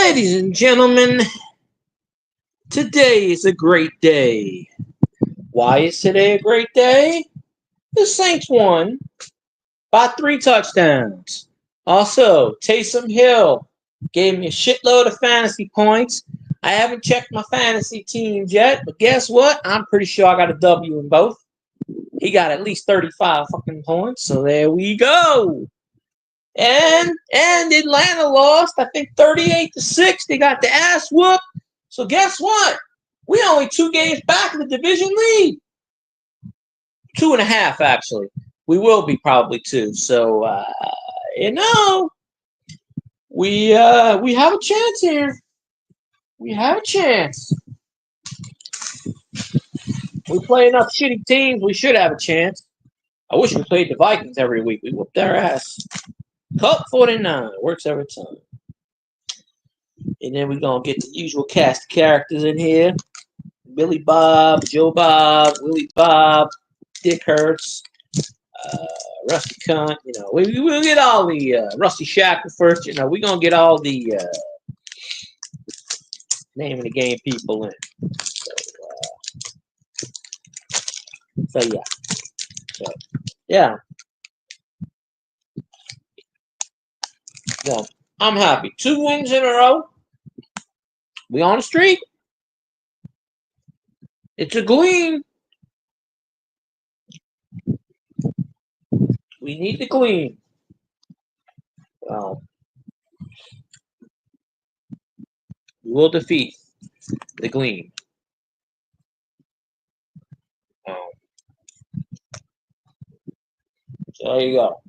Ladies and gentlemen, today is a great day. Why is today a great day? The Saints won by 3 touchdowns. Also, Taysom Hill gave me a shitload of fantasy points. I haven't checked my fantasy teams yet, but guess what? I'm pretty sure I got a W in both. He got at least 35 fucking points, so there we go. And Atlanta lost, I think 38-6. They got the ass whooped. So guess what? We only 2 games back in the division lead. 2.5 actually. We will be probably 2. So we have a chance here. We have a chance. We play enough shitty teams. We should have a chance. I wish we played the Vikings every week. We whooped their ass. Cup 49 works every time. And then we're going to get the usual cast of characters in here. Billy Bob, Joe Bob, Willie Bob, Dick Hurts, Rusty Cunt. We'll get all the Rusty Shackle first. We're going to get all the name of the game people in. Yeah. So, I'm happy. 2 wins in a row. We on the streak. It's a gleam. We need the gleam. Well, we will defeat the gleam. So there you go.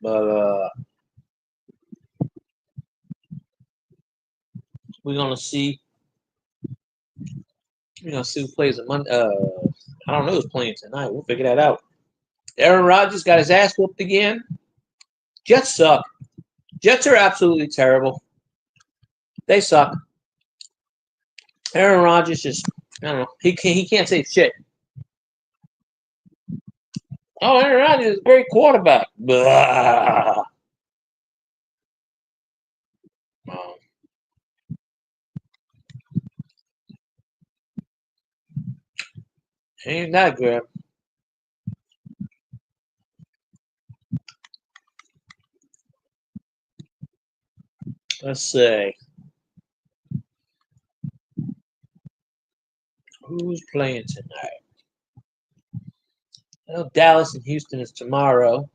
But we're gonna see. We're gonna see who plays on Monday. I don't know who's playing tonight. We'll figure that out. Aaron Rodgers got his ass whooped again. Jets suck. Jets are absolutely terrible. They suck. Aaron Rodgers just, I don't know. He can't say shit. Oh, Aaron Rodgers is a great quarterback. Blah. Ain't that good. Let's see. Who's playing tonight? I know Dallas and Houston is tomorrow.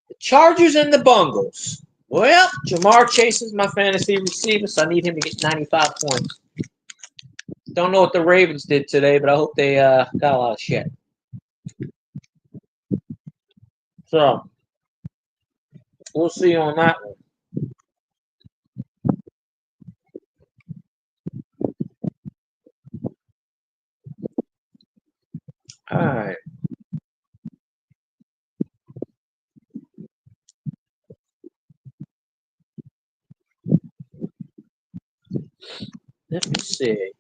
The Chargers and the Bungles. Well, Jamar Chase is my fantasy receiver, so I need him to get 95 points. Don't know what the Ravens did today, but I hope they got a lot of shit. So, we'll see on that one. All right. Let me see.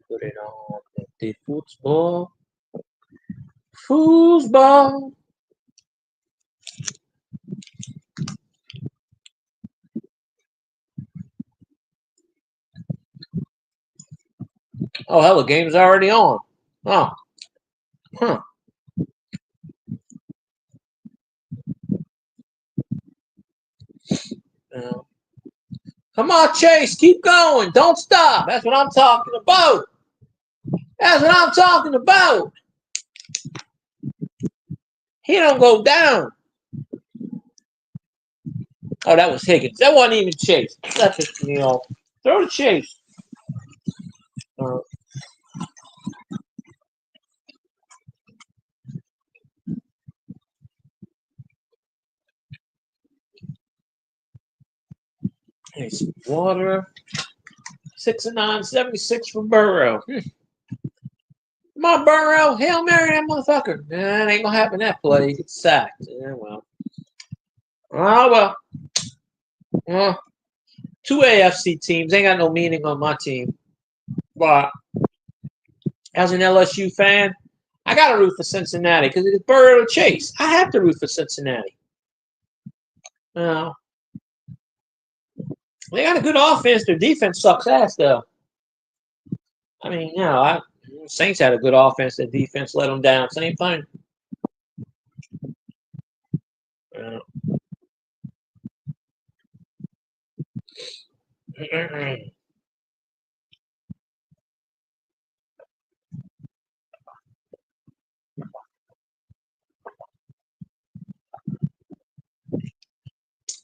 Put it on the football. Foosball. Oh, hell, the game's already on. Oh. Huh. Come on, Chase. Keep going. Don't stop. That's what I'm talking about. That's what I'm talking about. He don't go down. Oh, that was Higgins. That wasn't even Chase. That pissed me off. Throw the Chase. Hey, some water. 6 and 9, 76 for Burrow. Come on, Burrow. Hail Mary that motherfucker. Nah, it ain't gonna happen that play. He gets sacked. Yeah, well. Oh, well. 2 AFC teams. Ain't got no meaning on my team. But as an LSU fan, I got to root for Cincinnati because it's Burrow Chase. I have to root for Cincinnati. They got a good offense. Their defense sucks ass, though. I mean, Saints had a good offense. Their defense let them down. Same thing.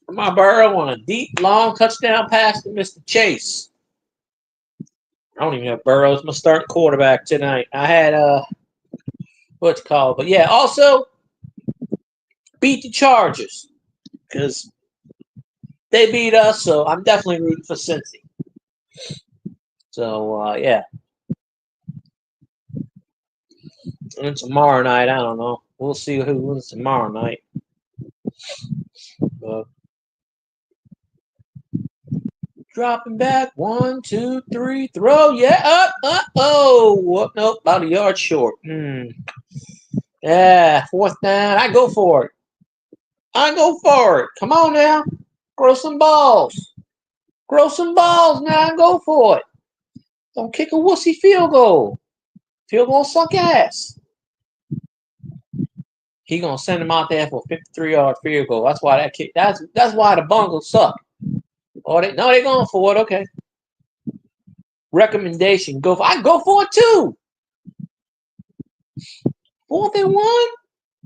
My Burrow on a deep, long touchdown pass to Mr. Chase. I don't even have Burrow as my starting quarterback tonight. I had what's it called? But yeah, also beat the Chargers because they beat us. So I'm definitely rooting for Cincy. So yeah. And tomorrow night, I don't know. We'll see who wins tomorrow night. Dropping back, 1, 2, 3, throw, yeah, up, oh, nope, about a yard short. Yeah, 4th down, I go for it. Come on now, grow some balls now, go for it. Don't kick a wussy field goal. Field goal suck ass. He gonna send him out there for a 53-yard field goal. That's why that kick. That's why the Bungles suck. Oh, they're going for it. Okay. Recommendation: I go for it too. 4th and 1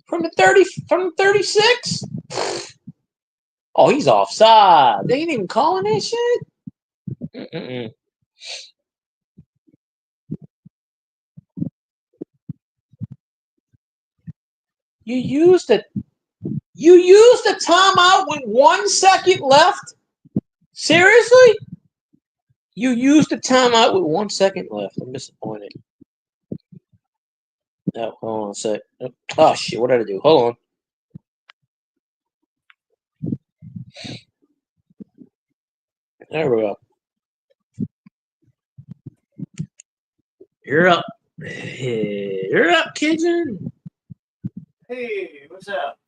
from the 30, from the 36. Oh, he's offside. They ain't even calling that shit. You used the timeout with 1 second left. Seriously? You used the timeout with 1 second left. I'm disappointed. Oh, hold on a sec. Oh shit! What did I do? Hold on. There we go. You're up. You're up, Kitchen. Hey, what's up?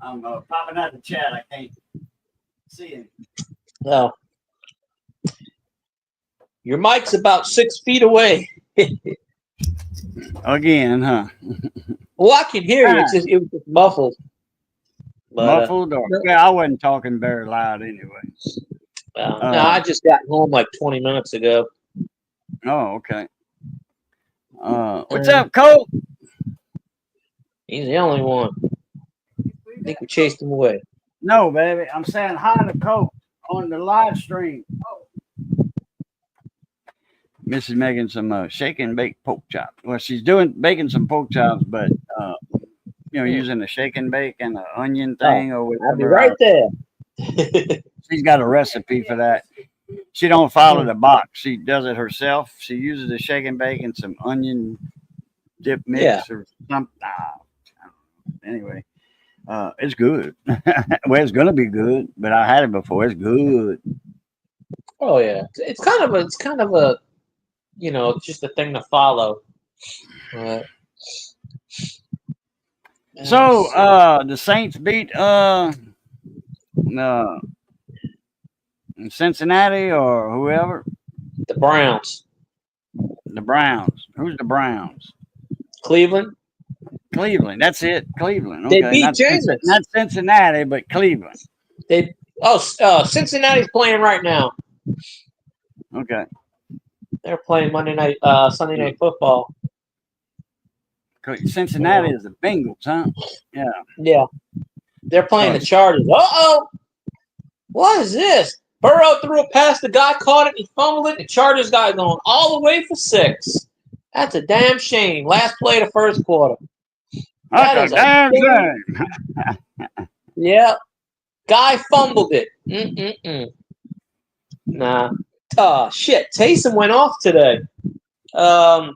I'm popping out the chat. I can't see it. Oh. Your mic's about 6 feet away. Again, huh? Well, I can hear you. It was just muffled. But, muffled? I wasn't talking very loud anyway. No, I just got home like 20 minutes ago. Oh, okay. What's up, Cole? He's the only one. I think we chased him away. No, baby. I'm saying hi to Cole on the live stream. Mrs. making some shake and bake pork chops. Well, she's baking some pork chops, but using a shake and bake and an onion thing or whatever. I'll be right there. She's got a recipe for that. She don't follow the box. She does it herself. She uses a shake and bake and some onion dip mix or something. Anyway, it's good. Well, it's gonna be good, but I had it before. It's good. Oh yeah, it's kind of a just a thing to follow. So the Saints beat Cincinnati or whoever. The Browns. The Browns. Who's the Browns? Cleveland. Cleveland. That's it. Cleveland. Okay. They beat Jameis. Not Cincinnati, but Cleveland. Cincinnati's playing right now. Okay. They're playing Sunday night football. Cincinnati is the Bengals, huh? Yeah. Yeah. They're playing the Chargers. Uh-oh. What is this? Burrow threw a pass. The guy caught it. He fumbled it. The Chargers guy going all the way for 6. That's a damn shame. Last play of the first quarter. That's a damn shame. Yeah. Guy fumbled it. Nah. Shit. Taysom went off today. Now,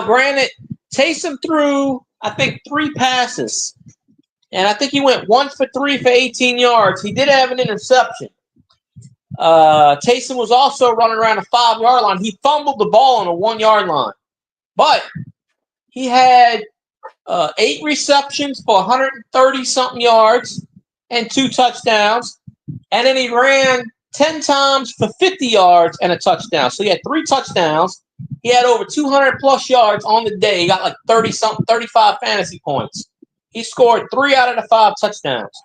granted, Taysom threw, I think, 3 passes. And I think he went 1 for 3 for 18 yards. He did have an interception. Taysom was also running around a 5-yard line. He fumbled the ball on a 1-yard line. But he had 8 receptions for 130-something yards and 2 touchdowns. And then he ran 10 times for 50 yards and a touchdown. So he had 3 touchdowns. He had over 200-plus yards on the day. He got like 30-something, 35 fantasy points. He scored 3 out of the 5 touchdowns.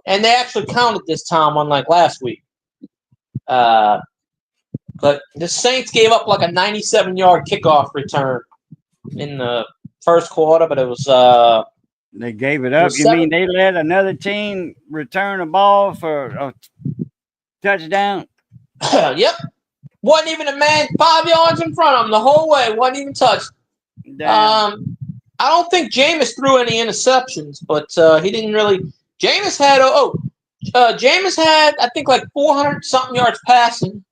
And they actually counted this time, unlike last week. But the Saints gave up like a 97-yard kickoff return in the first quarter, but it was they gave it up. You mean they let another team return a ball for a touchdown? Yep. Wasn't even a man 5 yards in front of him the whole way. Wasn't even touched. I don't think Jameis threw any interceptions, but he didn't really. Jameis had Jameis had I think like 400-something yards passing,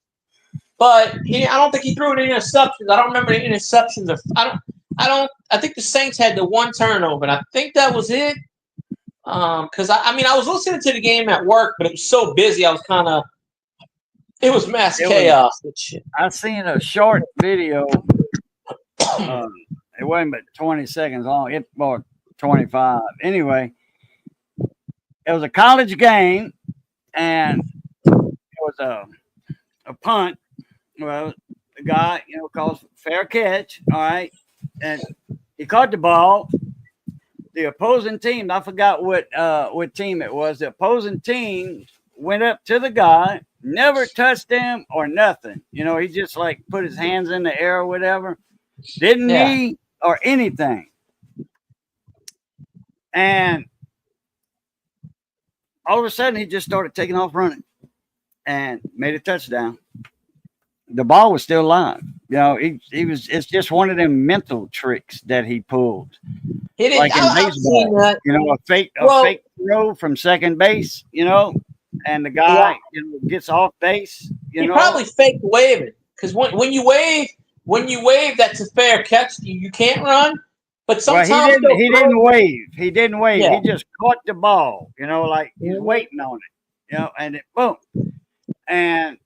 but I don't think he threw any interceptions. I don't remember any interceptions. I think the Saints had the 1 turnover, and I think that was it. Because I was listening to the game at work, but it was so busy. I was kind of. It was mass chaos. I seen a short video. It wasn't but 20 seconds long. It was 25. Anyway, it was a college game, and it was a punt. Well, the guy, calls fair catch. All right, and he caught the ball. The opposing team, I forgot what team it was. The opposing team went up to the guy, never touched him or nothing. He just like put his hands in the air or whatever. Didn't knee or anything. And all of a sudden, he just started taking off running and made a touchdown. The ball was still live. It's just one of them mental tricks that he pulled. He didn't, like in baseball, a fake throw from second base, and the guy gets off base. He probably faked waving because when you wave, that's a fair catch. You can't run. But sometimes he didn't wave. He didn't wave. Yeah. He just caught the ball. Like he's waiting on it. And it boom, and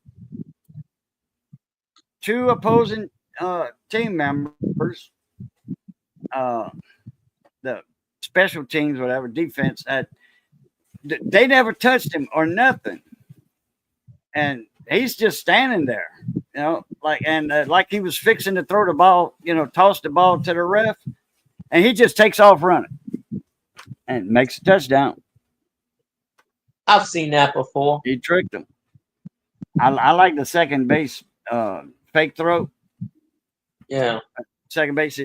2 opposing team members, the special teams, whatever, defense, they never touched him or nothing. And he's just standing there, like he was fixing to throw the ball, toss the ball to the ref, and he just takes off running and makes a touchdown. I've seen that before. He tricked him. I like the second base fake throw. Yeah. Second base,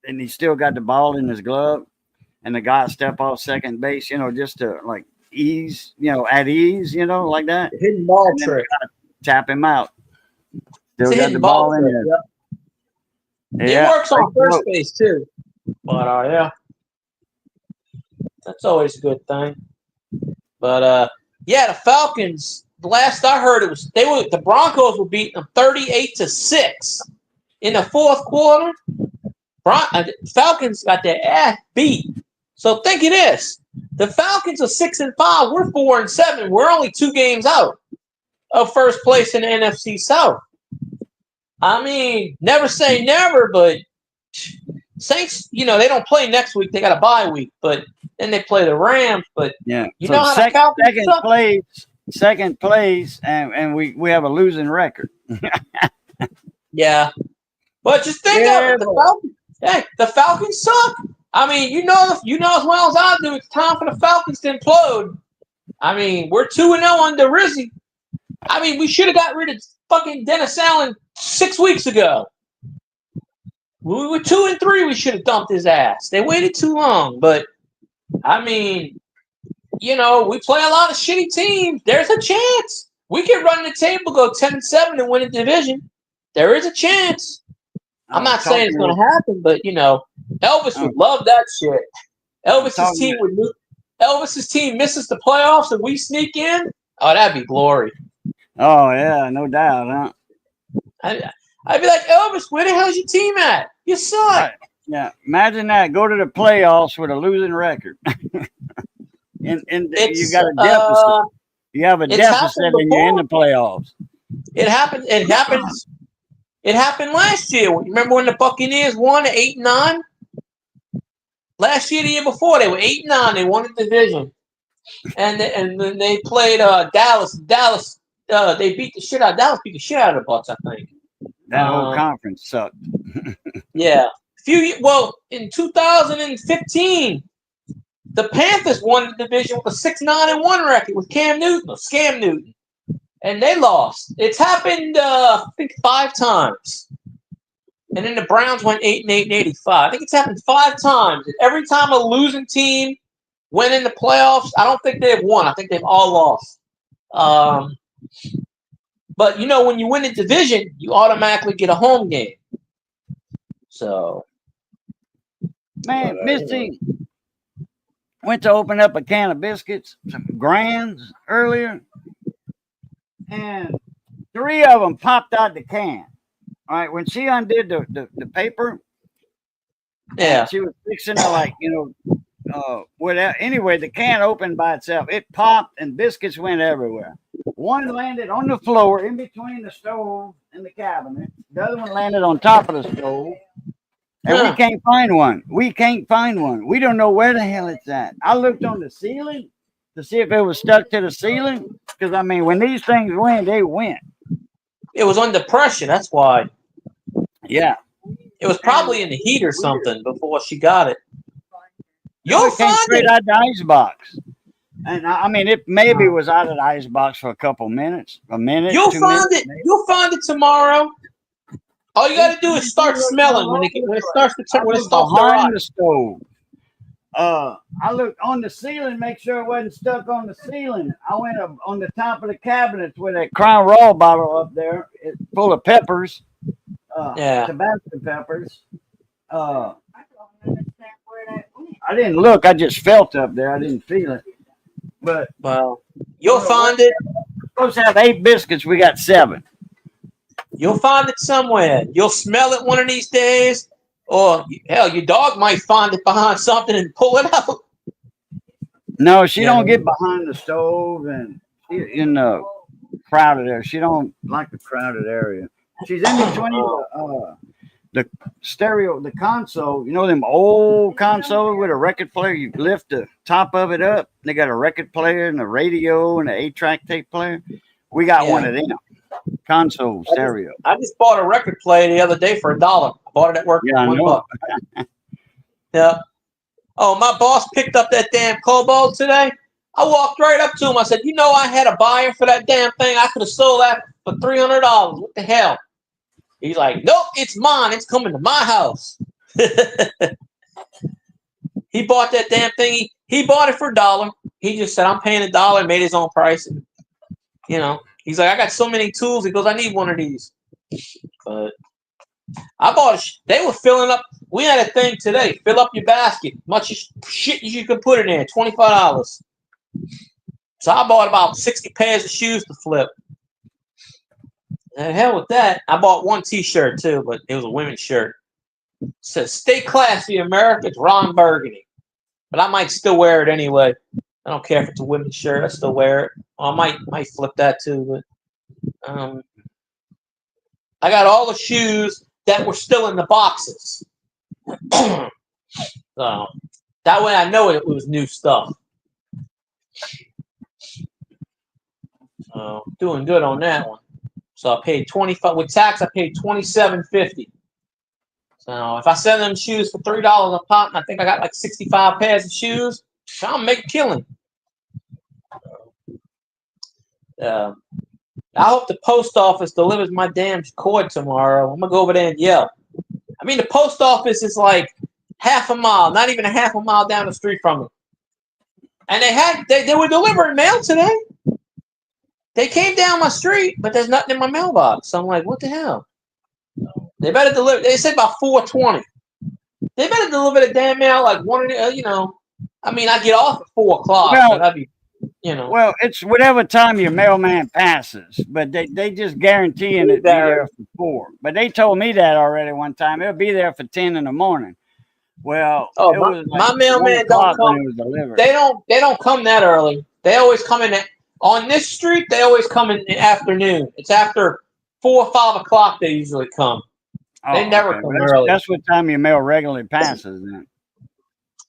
and he still got the ball in his glove, and the guy step off second base, just to like ease, at ease, like that. Hidden ball trick. Tap him out. Still got the ball in there. Yep. Yeah. It works on first base too. But yeah. That's always a good thing. But the Falcons, the last I heard the Broncos were beating them 38-6 in the fourth quarter. Falcons got their ass beat. So think of this. The Falcons are 6-5. We're 4-7. We're only 2 games out of first place in the NFC South. I mean, never say never, but Saints, they don't play next week. They got a bye week, but then they play the Rams. But yeah, you know how the Falcons second place, and we have a losing record. Yeah, but just think of it. The Falcons. Hey, the Falcons suck. I mean, you know as well as I do, it's time for the Falcons to implode. I mean, we're 2-0 under Rizzy. I mean, we should have got rid of fucking Dennis Allen 6 weeks ago. We were 2-3. We should have dumped his ass. They waited too long. But, I mean, we play a lot of shitty teams. There's a chance. We could run the table, go 10-7 and win a division. There is a chance. I'm not saying it's going to happen, but, Elvis would love that shit. Elvis's team misses the playoffs and we sneak in. Oh, that'd be glory. Oh, yeah, no doubt, huh? I'd be like, Elvis, where the hell's your team at? You suck. Right. Yeah, imagine that. Go to the playoffs with a losing record. and you got a deficit. You have a It's deficit happened and you're in the before. playoffs. It happened. It happens. It happened last year. Remember when the Buccaneers won at 8-9? Last year, the year before, they were 8-9. They won the division, and then they played Dallas. Dallas. They beat the shit out. Dallas beat the shit out of the Bucs, I think. That whole conference sucked. Yeah. In 2015, the Panthers won the division with a 6-9-1 record with Cam Newton or Scam Newton, and they lost. It's happened, I think, 5 times. And then the Browns went 8-8 and 85. I think it's happened 5 times. And every time a losing team went in the playoffs, I don't think they've won. I think they've all lost. But when you win a division, you automatically get a home game. So, man, Missy went to open up a can of biscuits, some Grands earlier, and 3 of them popped out the can. All right, when she undid the paper, yeah, she was fixing to whatever. Anyway, the can opened by itself. It popped and biscuits went everywhere. One landed on the floor in between the stove and the cabinet. The other one landed on top of the stove. And we can't find one. We can't find one. We don't know where the hell it's at. I looked on the ceiling to see if it was stuck to the ceiling. Because, I mean, when these things went, they went. It was under pressure. That's why. Yeah. It was probably in the heat or something before she got it. You'll It came find straight it. out the icebox. And, I mean, it maybe was out of the icebox for a couple minutes. A minute, You'll 2 find minutes. it. Maybe. You'll find it tomorrow. All you got to do is start smelling when it starts to behind the stove. I looked on the ceiling, make sure it wasn't stuck on the ceiling. I went up on the top of the cabinets with that Crown Royal bottle up there, it's full of peppers, Tabasco peppers. I didn't look, I just felt up there. I didn't feel it. But you'll find it. We're supposed to have 8 biscuits. We got 7. You'll find it somewhere. You'll smell it one of these days. Or, hell, your dog might find it behind something and pull it out. No, she don't get behind the stove and in the crowded area. She don't like the crowded area. She's in between the stereo, the console. You know them old consoles with a record player? You lift the top of it up. They got a record player and a radio and an 8-track tape player. We got one of them. Console stereo. I just bought a record player the other day for $1. I bought it at work for $1. Yeah. Oh, my boss picked up that damn Cobalt today. I walked right up to him. I said, I had a buyer for that damn thing. I could have sold that for $300. What the hell? He's like, nope, it's mine. It's coming to my house. He bought that damn thing. He bought it for $1. He just said, I'm paying $1 and made his own price. And, he's like, I got so many tools. He goes, I need one of these. But I bought they were filling up. We had a thing today. Fill up your basket. Much shit as you can put in there. $25. So I bought about 60 pairs of shoes to flip. And hell with that. I bought one t-shirt too, but it was a women's shirt. It says, stay classy, America. It's Ron Burgundy. But I might still wear it anyway. I don't care if it's a women's shirt. I still wear it. Well, I might flip that too. But I got all the shoes that were still in the boxes. So that way I know it was new stuff. So doing good on that one. So I paid $25 with tax. I paid $27.50. So if I sell them shoes for $3 a pop, and I think I got like 65 pairs of shoes, I'll make a killing. I hope the post office delivers my damn cord tomorrow. I'm gonna go over there and yell. I mean, the post office is like half a mile, not even a half a mile down the street from it. And they were delivering mail today. They came down my street, but there's nothing in my mailbox. So I'm like, what the hell? They better deliver. They said about 4:20. They better deliver the damn mail like one of the, I mean, I get off at 4 o'clock. Well, so that'd be, Well, it's whatever time your mailman passes, but they just guaranteeing it be there for 4. But they told me that already one time. It'll be there for 10 in the morning. Well, it was like my mailman don't come. when it was delivered. They don't come that early. They always come in On this street, they always come in the afternoon. It's after 4 or 5 o'clock they usually come. They never okay. come Well, early. that's what time your mail regularly passes then.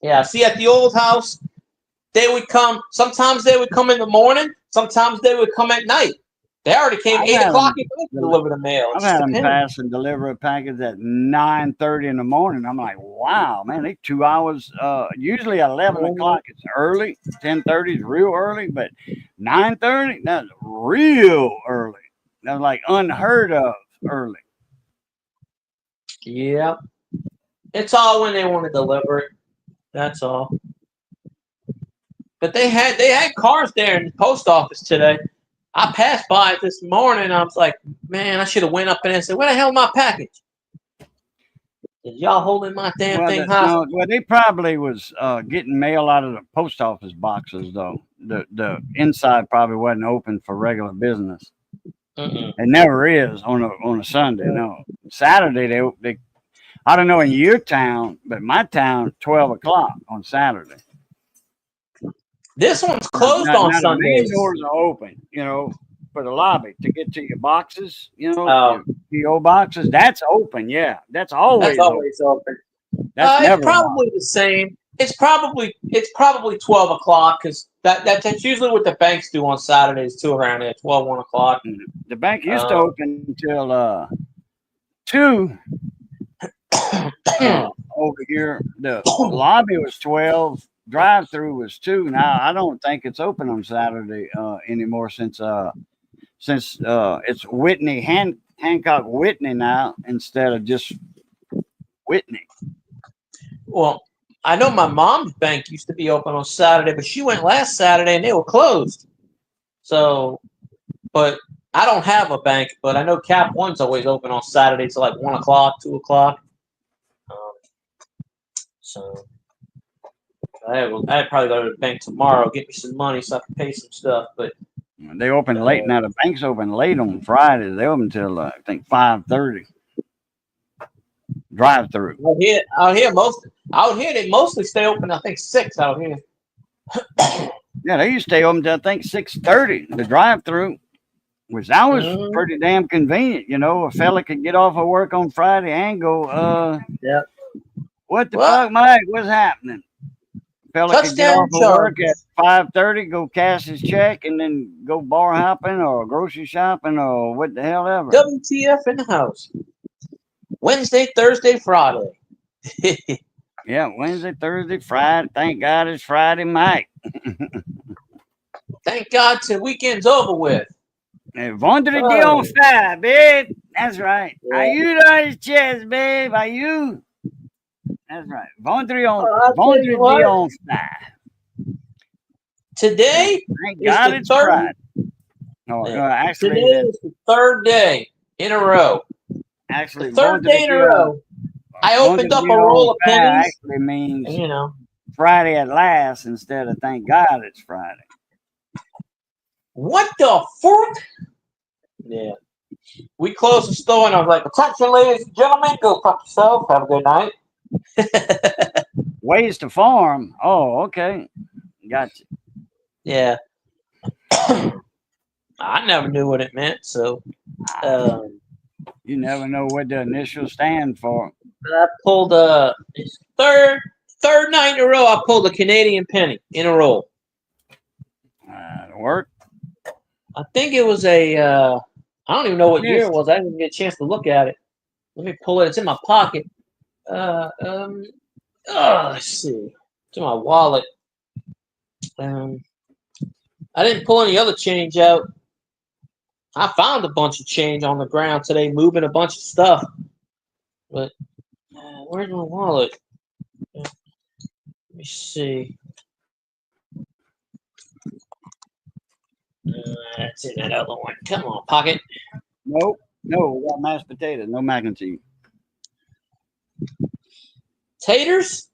Yeah, see, at the old house, they would come. Sometimes they would come in the morning. Sometimes they would come at night. They already came I've 8 had o'clock them, at night to deliver the mail. It I've just had them depends. pass and deliver a package at 9:30 in the morning. I'm like, wow, man, they 2 hours. Usually 11 o'clock is early. 10:30 is real early, but 9:30, that's real early. That's like unheard of early. Yeah, it's all when they want to deliver it. That's all. But they had cars there in the post office today. I passed by it this morning. I was like, man, I should have went up in there and said, where the hell is my package? Is y'all holding my damn Well, thing hostage? no, well, they probably was getting mail out of the post office boxes though. The inside probably wasn't open for regular business. Mm-mm. It never is on a Sunday. No, Saturday they I don't know in your town, but my town 12 o'clock on Saturday. This one's closed on Now the main Sundays. doors are open, for the lobby to get to your boxes, Oh. your PO boxes. That's open, yeah. That's always open. Open. That's It's never probably the same. It's probably 12 o'clock because that's usually what the banks do on Saturdays too, around there, 12, 1 o'clock. The bank used to open until 2. Over here, the lobby was 12. Drive-through was 2. Now I don't think it's open on Saturday anymore since it's Whitney Hancock Whitney now instead of just Whitney. Well, I know my mom's bank used to be open on Saturday, but she went last Saturday and they were closed. So, but I don't have a bank, but I know Cap One's always open on Saturday till like 1 o'clock, 2 o'clock. So I'd probably go to the bank tomorrow, get me some money so I can pay some stuff. But they open late now. The banks open late on Friday. They open until I think 5:30. Drive through. Out here they mostly stay open. I think 6 out here. Yeah, they used to stay open until I think 6:30. The drive through, which that was pretty damn convenient. A fella could get off of work on Friday and go. Yeah. What the fuck, Mike? What's happening? Fella could get off of work at 5:30, go cash his check, and then go bar hopping or grocery shopping or what the hell ever. WTF in the house. Wednesday, Thursday, Friday. Yeah, Wednesday, Thursday, Friday. Thank God it's Friday, Mike. Thank God the weekend's over with. Vendredi on fire, babe. That's right. Yeah. Are you nice chess, babe? Are you? That's right. Vendredi on fire. Today Thank God it's Friday. No, actually, today is the 3rd day in a row. Actually, the 3rd day in a row. I opened up a roll of pennies. Actually means Friday at last instead of thank God it's Friday. What the fuck? Yeah. We closed the store and I was like, attention, ladies and gentlemen, go fuck yourself. Have a good night. Ways to farm. Oh, okay. Gotcha. Yeah. I never knew what it meant, so. You never know what the initials stand for. I pulled third night in a row. I pulled a Canadian penny in a row. It worked. I think it was I don't even know what year it was. I didn't even get a chance to look at it. Let me pull it. It's in my pocket. Let's see. It's in my wallet. I didn't pull any other change out. I found a bunch of change on the ground today, moving a bunch of stuff. But where's my wallet? Let me see. That's in that other one. Come on, pocket. Nope. No, we got mashed potatoes. No mac and cheese. Taters?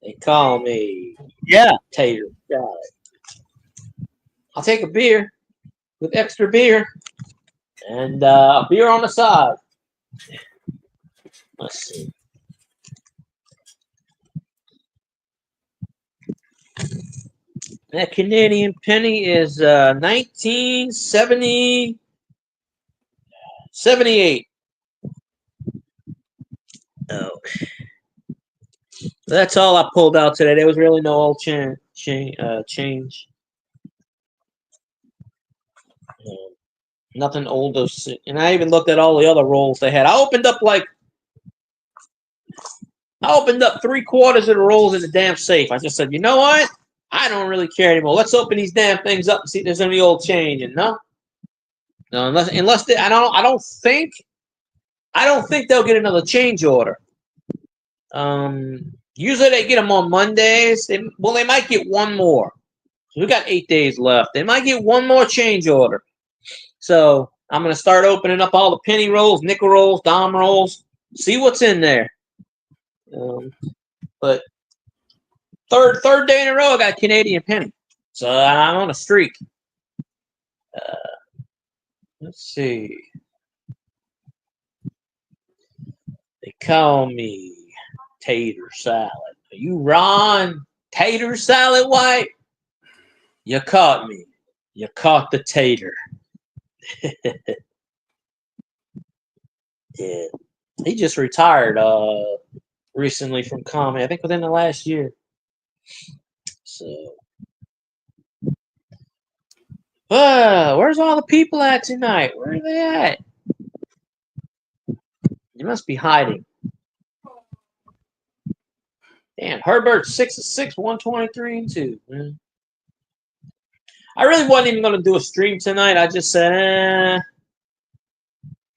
They call me. Yeah. Tater. Got it. I'll take a beer with extra beer and a beer on the side. Let's see. That Canadian penny is 1978. Oh, that's all I pulled out today. There was really no old change. Nothing old. And I even looked at all the other rolls they had. I opened up 3/4 of the rolls in the damn safe. I just said, you know what? I don't really care anymore. Let's open these damn things up and see if there's any old change. And no, unless I don't think they'll get another change order. Usually they get them on Mondays. They might get one more. We got 8 days left. They might get one more change order. So I'm gonna start opening up all the penny rolls, nickel rolls, dime rolls, see what's in there. But third day in a row, I got Canadian penny. So I'm on a streak. Let's see. They call me Tater Salad. Are you Ron Tater Salad White? You caught me. You caught the tater. Yeah. He just retired recently from comedy. I think within the last year. So where's all the people at tonight? Where are they at? They must be hiding. Damn, Herbert 6 of 6, 123 and 2. Man. I really wasn't even going to do a stream tonight. I just said,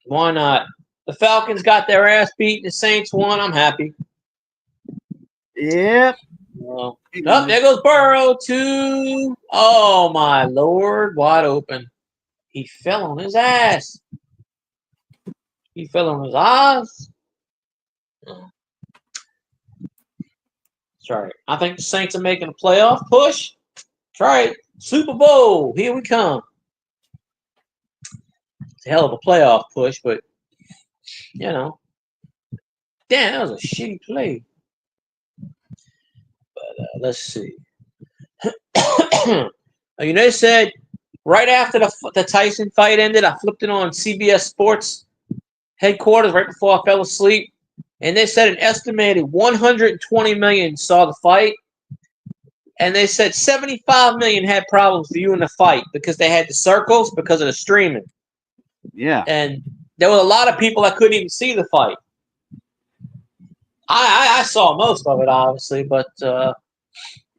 why not? The Falcons got their ass beat. The Saints won. I'm happy. Yep. Oh, there goes Burrow. 2. Oh, my Lord. Wide open. He fell on his ass. He fell on his eyes. That's right. I think the Saints are making a playoff push. That's right. Super Bowl. Here we come. It's a hell of a playoff push, but, you know. Damn, that was a shitty play. But let's see. They said right after the Tyson fight ended, I flipped it on CBS Sports headquarters right before I fell asleep, and they said an estimated 120 million saw the fight, and they said 75 million had problems viewing the fight because they had the circles because of the streaming. Yeah. And there were a lot of people that couldn't even see the fight. I saw most of it, obviously, but yeah,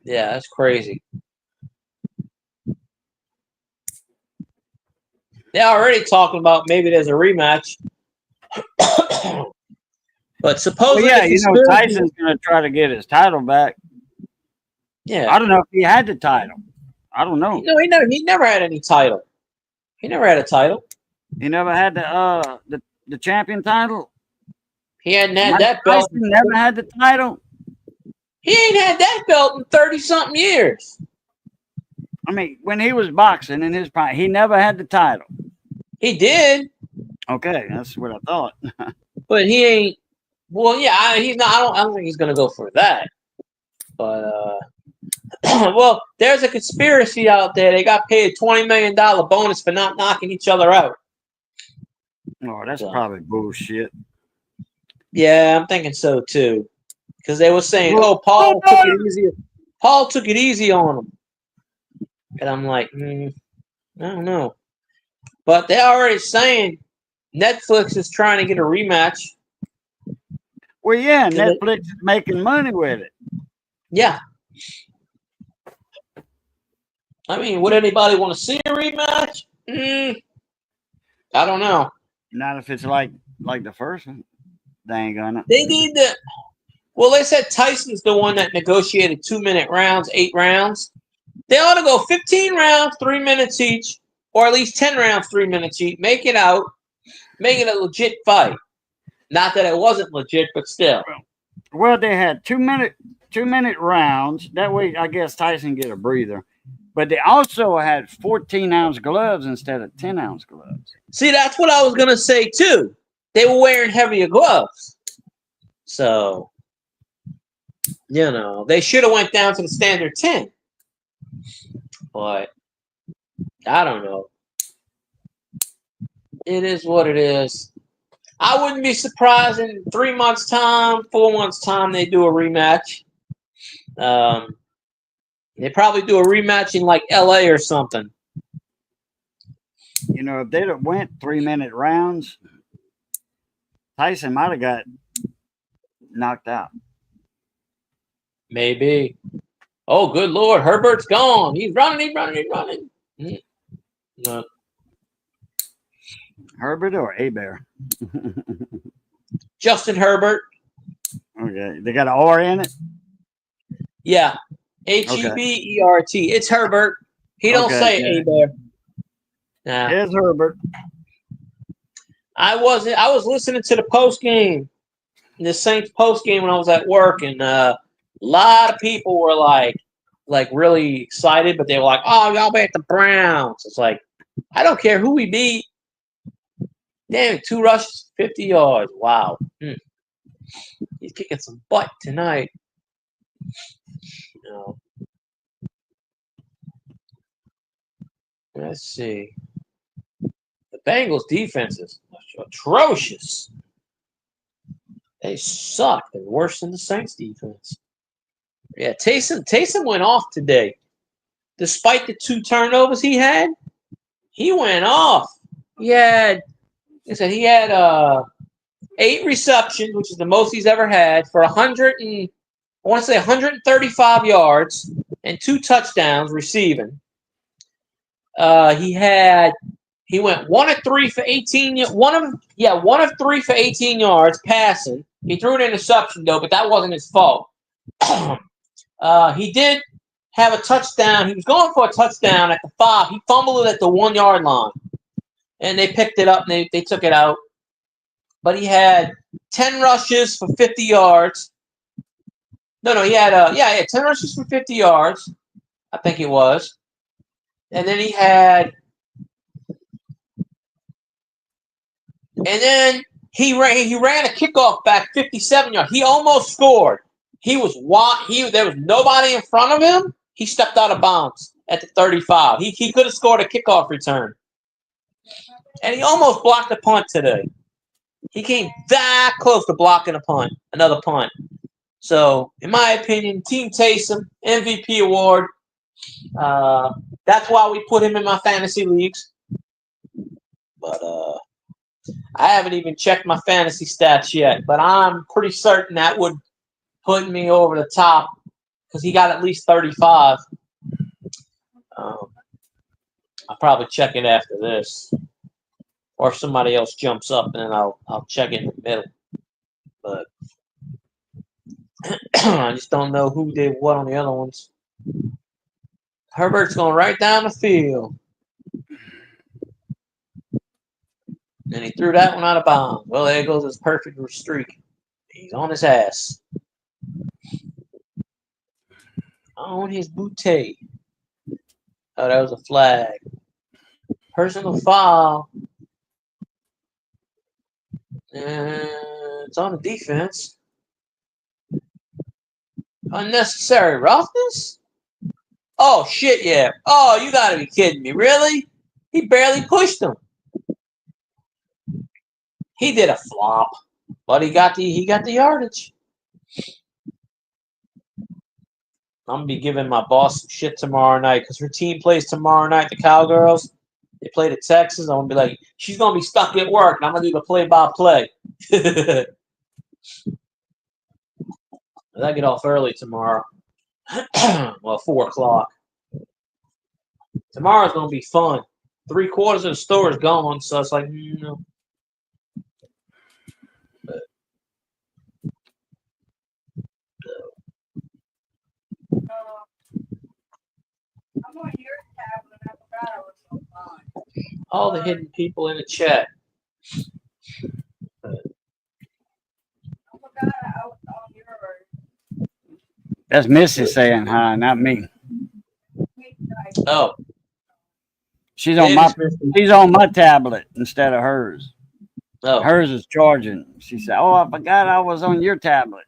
that's crazy. They're already talking about maybe there's a rematch. But supposedly, Tyson's going to try to get his title back. Yeah, I don't know if he had the title. I don't know. No, he never had any title. He never had a title. He never had the champion title. He hadn't had that belt. Tyson never had the title. He ain't had that belt in 30-something years. I mean, when he was boxing in his prime, he never had the title. He did. Okay, that's what I thought. But he ain't. Well, yeah, he's not. I don't think he's gonna go for that. But well, there's a conspiracy out there. They got paid a $20 million bonus for not knocking each other out. Oh, that's probably bullshit. Yeah, I'm thinking so too. Because they were saying, Paul took it easy. Paul took it easy on him. And I'm like, I don't know. But they're already saying Netflix is trying to get a rematch. Well, yeah, Netflix is making money with it. Yeah. I mean, would anybody want to see a rematch? I don't know. Not if it's like the first one. They ain't gonna. They need to. Well, they said Tyson's the one that negotiated 2-minute rounds, 8 rounds. They ought to go 15 rounds, 3 minutes each, or at least 10 rounds, 3 minutes each. Make it out. Make it a legit fight. Not that it wasn't legit, but still. Well, they had 2-minute rounds. That way, I guess Tyson get a breather. But they also had 14-ounce gloves instead of 10-ounce gloves. See, that's what I was gonna say too. They were wearing heavier gloves, so they should have went down to the standard 10. But I don't know. It is what it is. I wouldn't be surprised in 3 months' time, 4 months' time, they do a rematch. They probably do a rematch in like LA or something. You know, if they'd have went 3-minute rounds, Tyson might have got knocked out. Maybe. Oh, good Lord. Herbert's gone. He's running. No. Herbert or Abear? Justin Herbert. Okay. They got an R in it? Yeah. Hebert. It's Herbert. He don't say A-Bear. Nah. It's Herbert. I was listening to the post game, the Saints post game when I was at work, and a lot of people were like really excited, but they were like, "Oh, y'all beat the Browns." It's like, I don't care who we beat. Damn, 2 rushes, 50 yards. Wow. He's kicking some butt tonight. Let's see. The Bengals defense is atrocious. They suck. They're worse than the Saints defense. Yeah, Taysom went off today. Despite the 2 turnovers he had, he went off. He had 8 receptions, which is the most he's ever had, for 135 yards and 2 touchdowns receiving. He went 1 of 3 for 18. 1 of 3 for 18 yards passing. He threw an interception though, but that wasn't his fault. He did have a touchdown. He was going for a touchdown at the 5. He fumbled it at the 1 yard line, and they picked it up and they took it out. But he had 10 rushes for 50 yards. No, he had 10 rushes for 50 yards, I think it was. And then he ran a kickoff back 57 yards. He almost scored. There was nobody in front of him. He stepped out of bounds at the 35. He could have scored a kickoff return. And he almost blocked a punt today. He came that close to blocking another punt. So, in my opinion, Team Taysom, MVP award. That's why we put him in my fantasy leagues. But I haven't even checked my fantasy stats yet. But I'm pretty certain that would put me over the top because he got at least 35. I'll probably check it after this. Or if somebody else jumps up, and then I'll check it in the middle. But I just don't know who did what on the other ones. Herbert's going right down the field. And he threw that one out of bounds. Well, there goes his perfect streak. He's on his ass. On his booty. Oh, that was a flag. Personal foul. And it's on the defense. Unnecessary roughness? Oh, shit, yeah. Oh, you gotta be kidding me. Really? He barely pushed him. He did a flop, but he got the yardage. I'm gonna be giving my boss some shit tomorrow night because her team plays tomorrow night. The Cowgirls, they play the Texans. I'm gonna be like, she's gonna be stuck at work, and I'm gonna do the play-by-play. I get off early tomorrow. Well, 4:00. Tomorrow's gonna be fun. 3/4 of the store is gone, so it's like, no. All the hidden people in the chat. That's Missy saying hi, not me. Oh. She's on my tablet instead of hers. Oh. Hers is charging. She said, "Oh, I forgot I was on your tablet."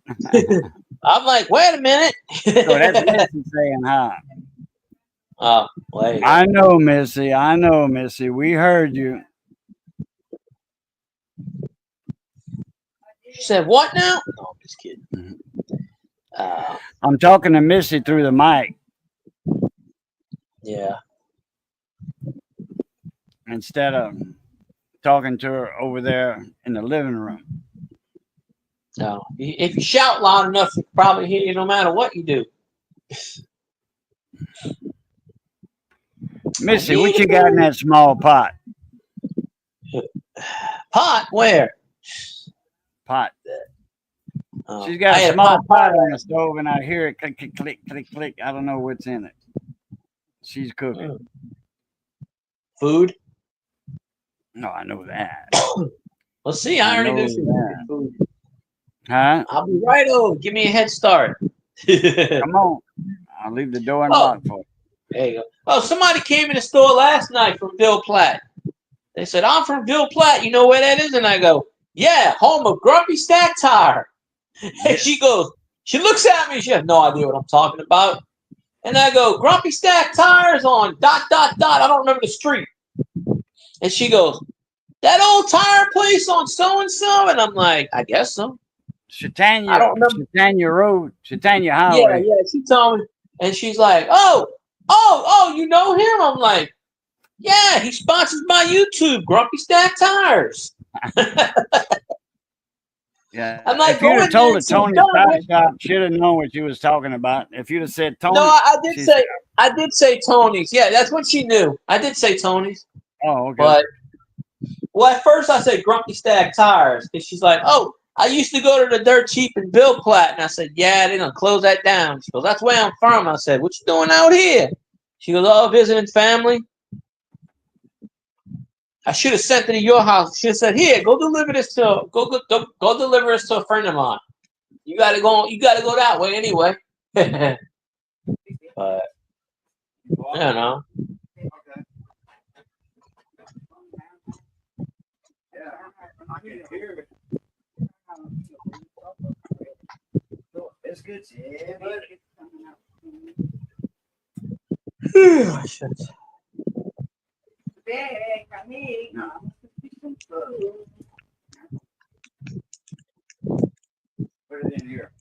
I'm like, wait a minute. So that's Missy saying hi. Well, there you go. I know, Missy. I know, Missy. We heard you. She said, "What now?" No, I'm just kidding. I'm talking to Missy through the mic Yeah. instead of talking to her over there in the living room. No. If you shout loud enough, you can probably hear you no matter what you do. Missy, what you got in that small pot? Pot? Where? Pot. Oh, She's got I a had small pot pie. on the stove, and I hear it click, click, click, click, click. I don't know what's in it. She's cooking. Food? No, I know that. Well, see, I already knew she was that. food. Huh? I'll be right over. Give me a head start. Come on. I'll leave the door unlocked for you. There you go. Oh, somebody came in the store last night from Bill Platt. They said, "I'm from Bill Platt. You know where that is?" And I go, "Yeah, home of Grumpy Stack Tire." And she goes, she looks at me. She has no idea what I'm talking about. And I go, "Grumpy Stack Tires on ... I don't remember the street." And she goes, "That old tire place on so and so." And I'm like, "I guess so." I don't remember. Chautauqua Road, Chautauqua Yeah, Highway. she told me. And she's like, you know him?" I'm like, "Yeah, he sponsors my YouTube, Grumpy Stack Tires." Yeah. I'm like, If you'd "Go have in there told and it, say, Tony Don." Shop should have known what you was talking about. If you'd have said Tony, No, I did say Tony's. Yeah, that's what she knew. I did say Tony's. Oh, okay. But, well, at first I said Grumpy Stack Tires. Because she's like, "Oh, I used to go to the Dirt Cheap in Bill Platt." And I said, "Yeah, they done close that down." She goes, "That's where I'm from." I said, "What you doing out here?" She goes, "Oh, visiting family." I should have sent it to your house. She should have said, "Here, go deliver this to go deliver this to a friend of mine. You gotta go that way anyway." But I don't know. I can hear it. Biscuits, yeah, buddy. Put it in here.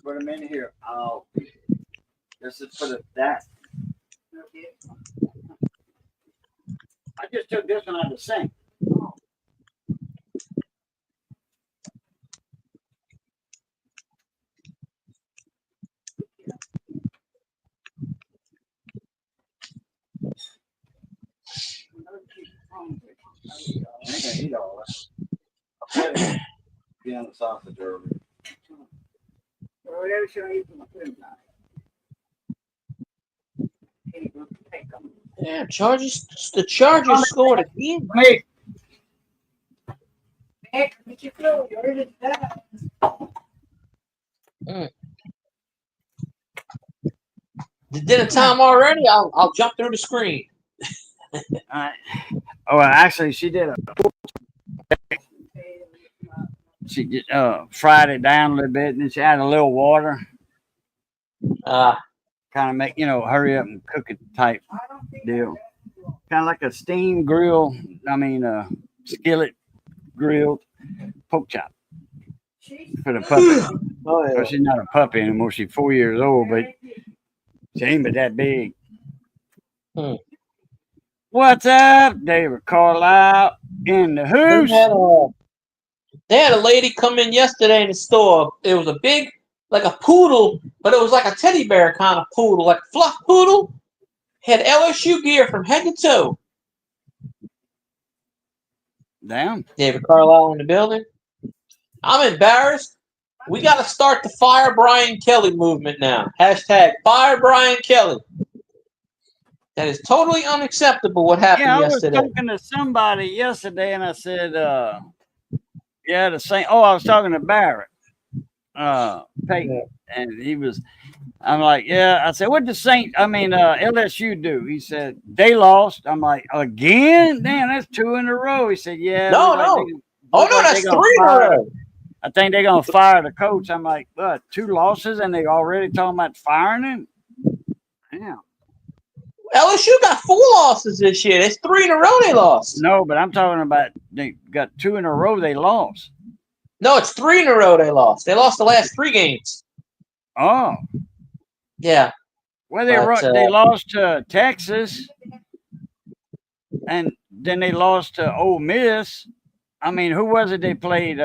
Put them in here. Oh, this is for that. I just took this one out of the sink. I ain't gonna eat all that. Be on the sausage earlier. Yeah, the Chargers scored again. Hey. The dinner time already? I'll jump through the screen. Oh, actually, she did she fried it down a little bit, and then she added a little water. Kind of make, hurry up and cook it type deal. Kind of like a steam grill. Skillet grilled pork chop for the puppy. Oh, yeah. Well, she's not a puppy anymore. She's 4 years old, but she ain't but that big. What's up, David Carlisle in the house? They had a lady come in yesterday in the store. It was a big, like a poodle, but it was like a teddy bear kind of poodle, like a fluff poodle. Had LSU gear from head to toe. Damn. David Carlisle in the building. I'm embarrassed. We got to start the Fire Brian Kelly movement now. Hashtag Fire Brian Kelly. That is totally unacceptable what happened yesterday. I was talking to somebody yesterday, and I said, the same. Oh, I was talking to Barrett, Peyton, and he was. I'm like, yeah. I said, what did LSU do? He said they lost. I'm like, again? Damn, that's 2 in a row. He said, yeah. No. That's 3 in a row. I think they're gonna fire the coach. I'm like, what? 2 losses, and they already talking about firing him? Damn. LSU got 4 losses this year. That's 3 in a row they lost. No, but I'm talking about they got 2 in a row they lost. No, it's 3 in a row they lost. They lost the last 3 games. Oh. Yeah. Well, they lost to Texas, and then they lost to Ole Miss. I mean, who was it they played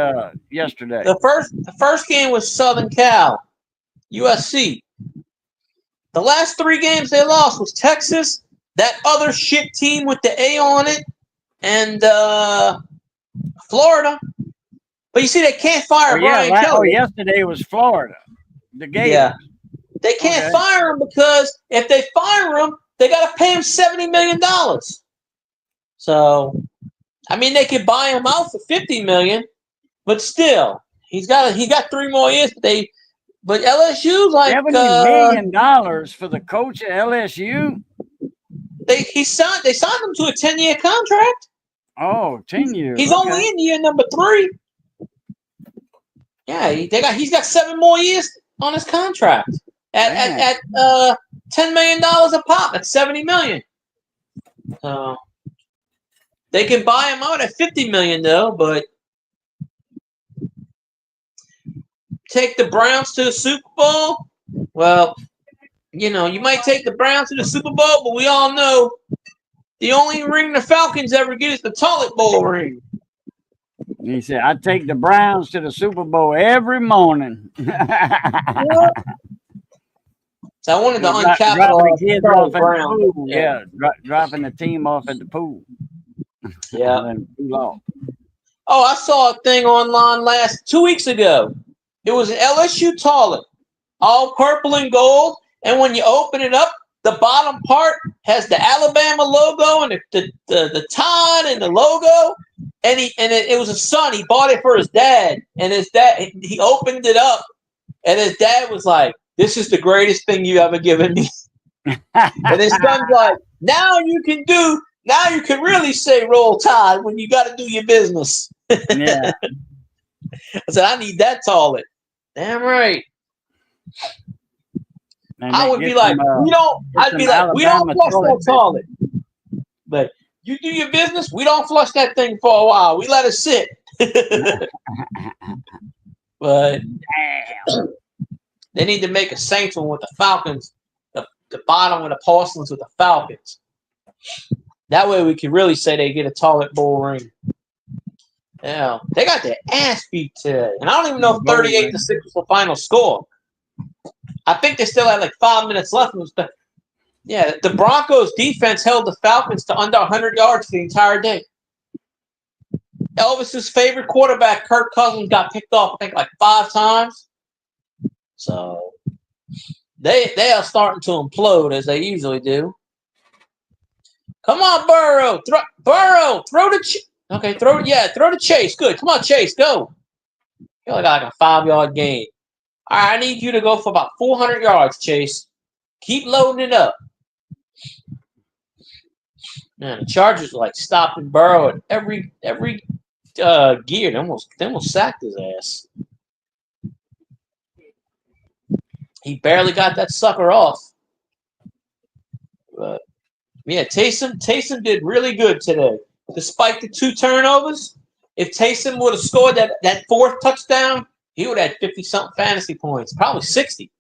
yesterday? The first game was Southern Cal, USC. The last 3 games they lost was Texas, that other shit team with the A on it, and Florida. But you see, they can't fire Brian Kelly. Oh, yesterday was Florida. The Gators. Yeah. They can't fire him because if they fire him, they got to pay him $70 million. So, I mean, they could buy him out for $50 million, but still, he's got 3 more years. But LSU's like $70 million for the coach at LSU. They signed him to a 10-year contract. Oh, 10 years. He's only in year number 3. Yeah, he's got 7 more years on his contract at $10 million a pop. That's $70 million. They can buy him out at $50 million though, but take the Browns to the Super Bowl. Well, you know, you might take the Browns to the Super Bowl, but we all know the only ring the Falcons ever get is the toilet bowl ring. He said, I take the Browns to the Super Bowl every morning. So I wanted to uncapitalize Dropping the pool. Yeah, dropping the team off at the pool. Yeah. Oh, I saw a thing online 2 weeks ago. It was an LSU toilet, all purple and gold. And when you open it up, the bottom part has the Alabama logo and the Todd and the logo. And it was a son. He bought it for his dad. And his dad, he opened it up. And his dad was like, "This is the greatest thing you ever given me." And his son's like, now you can really say Roll Tide when you got to do your business. Yeah. I said, I need that toilet. Damn right. I would be like, we don't flush that toilet. But you do your business, we don't flush that thing for a while. We let it sit. But they need to make a Saints one with the Falcons, the bottom with the porcelains with the Falcons. That way we can really say they get a toilet bowl ring. Yeah, they got their ass beat today. And I don't even know if 38-6 was the final score. I think they still had like 5 minutes left. Yeah, the Broncos defense held the Falcons to under 100 yards the entire day. Elvis's favorite quarterback, Kirk Cousins, got picked off, I think, like 5 times. So they are starting to implode as they usually do. Come on, Burrow. Throw the Chase. Good. Come on, Chase, go. You only got like a 5-yard gain. All right, I need you to go for about 400 yards, Chase. Keep loading it up. Man, the Chargers like stopping Burrow at every gear. They almost sacked his ass. He barely got that sucker off. But yeah, Taysom did really good today. Despite the 2 turnovers, if Taysom would have scored that 4th touchdown, he would have had 50-something fantasy points, probably 60.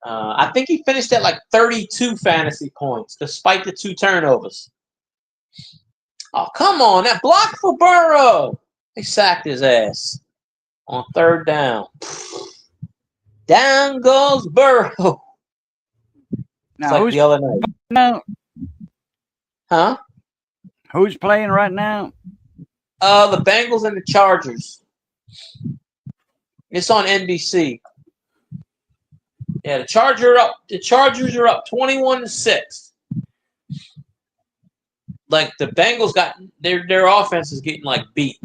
I think he finished at like 32 fantasy points, despite the 2 turnovers. Oh, come on. That block for Burrow. They sacked his ass on 3rd down. Down goes Burrow. Now, like the other night. Now, huh? Who's playing right now? The Bengals and the Chargers. It's on NBC. Yeah, the Chargers are up 21-6. Like the Bengals got their offense is getting like beat.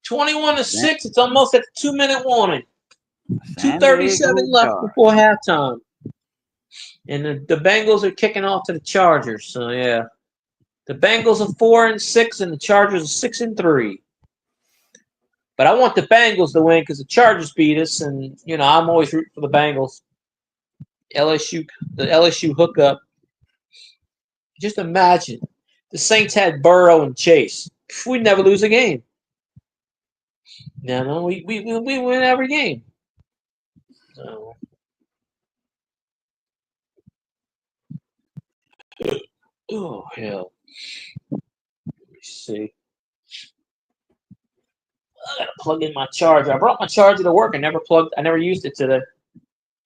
21-6. It's almost at the 2-minute warning. 2:37 left before halftime. And the Bengals are kicking off to the Chargers. So yeah. The Bengals are 4-6 and the Chargers are 6-3. But I want the Bengals to win because the Chargers beat us, and I'm always rooting for the Bengals. The LSU hookup. Just imagine the Saints had Burrow and Chase. We'd never lose a game. No, we win every game. So. Oh hell. Let me see. I gotta plug in my charger. I brought my charger to work. I never used it today.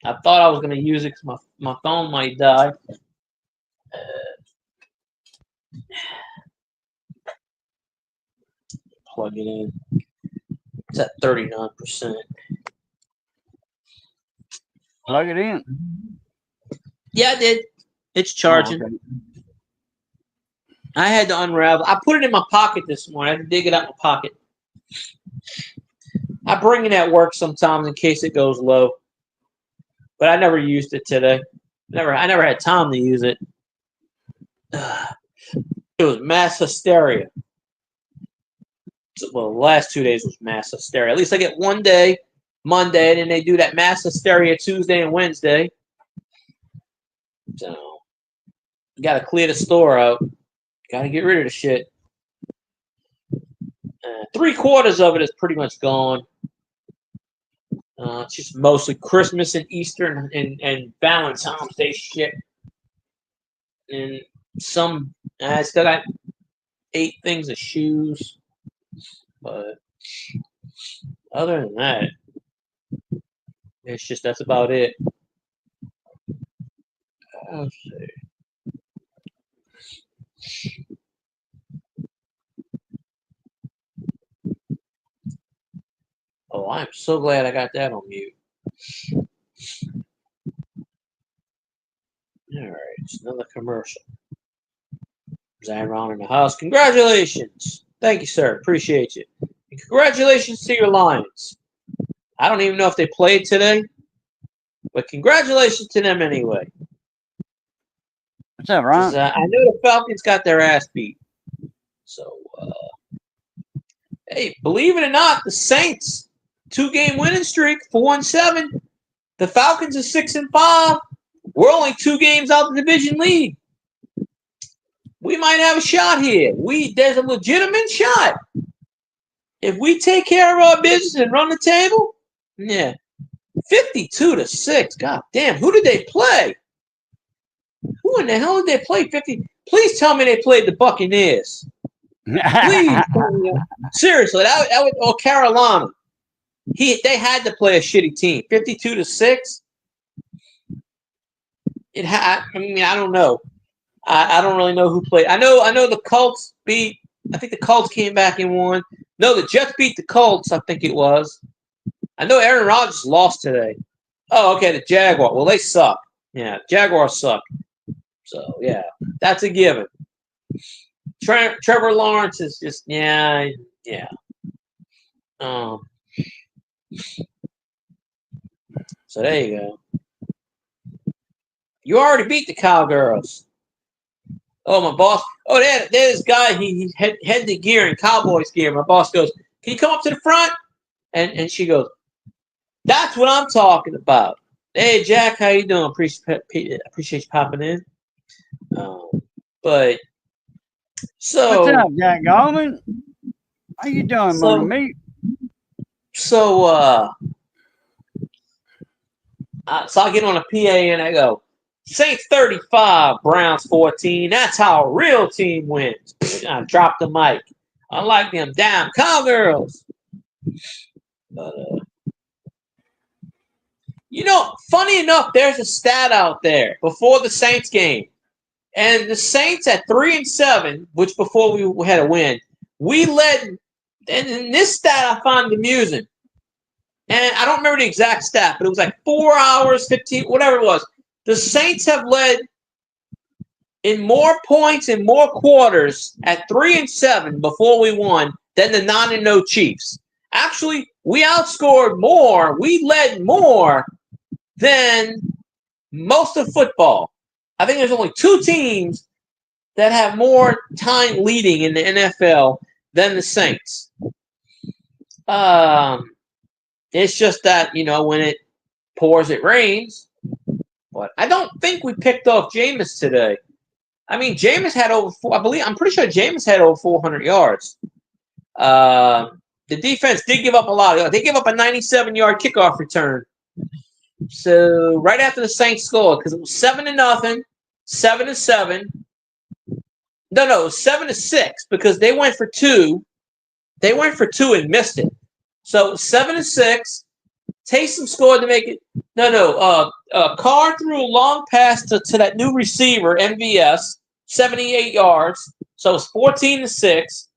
I thought I was gonna use it because my phone might die. Plug it in. It's at 39%. Plug it in. Yeah, I did. It's charging. Oh, okay. I had to unravel. I put it in my pocket this morning. I had to dig it out of my pocket. I bring it at work sometimes in case it goes low. But I never used it today. I never had time to use it. It was mass hysteria. Well, the last 2 days was mass hysteria. At least I get one day, Monday, and then they do that mass hysteria Tuesday and Wednesday. So, you got to clear the store out. Got to get rid of the shit. 3/4 of it is pretty much gone. It's just mostly Christmas and Easter and Valentine's Day shit. And I still got 8 things of shoes. But other than that, that's about it. Let's see. Oh, I'm so glad I got that on mute. All right, it's another commercial. Zyron in the house. Congratulations. Thank you, sir. Appreciate you. And congratulations to your Lions. I don't even know if they played today, but congratulations to them anyway. What's up, Ron? I know the Falcons got their ass beat. So, hey, believe it or not, the Saints 2-game winning streak, 4-7. The Falcons are 6-5. We're only 2 games out of the division lead. We might have a shot here. There's a legitimate shot. If we take care of our business and run the table, yeah. 52-6. God damn, who did they play? Who in the hell did they play? 50. Please tell me they played the Buccaneers. Please tell me. Seriously, that was or Carolina. They had to play a shitty team. 52-6. I don't know. I don't really know who played. I know the Colts beat. I think the Colts came back and won. No, the Jets beat the Colts. I think it was. I know Aaron Rodgers lost today. Oh, okay, the Jaguars. Well, they suck. Yeah, Jaguars suck. So yeah, that's a given. Trevor Lawrence is just yeah. So there you go. You already beat the Cowgirls. Oh, my boss. Oh, there's this guy. He had the gear in Cowboys gear. My boss goes, "Can you come up to the front?" And she goes, "That's what I'm talking about." Hey, Jack, how you doing? Appreciate you popping in. But so what's up, Jack Goldman? How you doing, mon ami? So I get on a PA and I go, Saints 35, Browns 14. That's how a real team wins. I drop the mic. Unlike them damn Cowgirls. But, funny enough, there's a stat out there before the Saints game. And the Saints at 3-7, which before we had a win, we led. And in this stat, I find amusing. And I don't remember the exact stat, but it was like 4 hours, 15, whatever it was. The Saints have led in more points in more quarters at 3-7 before we won than the 9-0 Chiefs. Actually, we outscored more. We led more than most of football. I think there's only 2 teams that have more time leading in the NFL than the Saints. It's just that, when it pours, it rains. But I don't think we picked off Jameis today. I mean, Jameis had I'm pretty sure Jameis had over 400 yards. The defense did give up a lot. They gave up a 97-yard kickoff return. So right after the Saints scored, because it was 7-0, 7-7. No, it was 7-6 because they went for two. They went for two and missed it. So 7-6. Taysom scored to make it. Carr threw a long pass to that new receiver, MVS, 78 yards. So it's 14-6.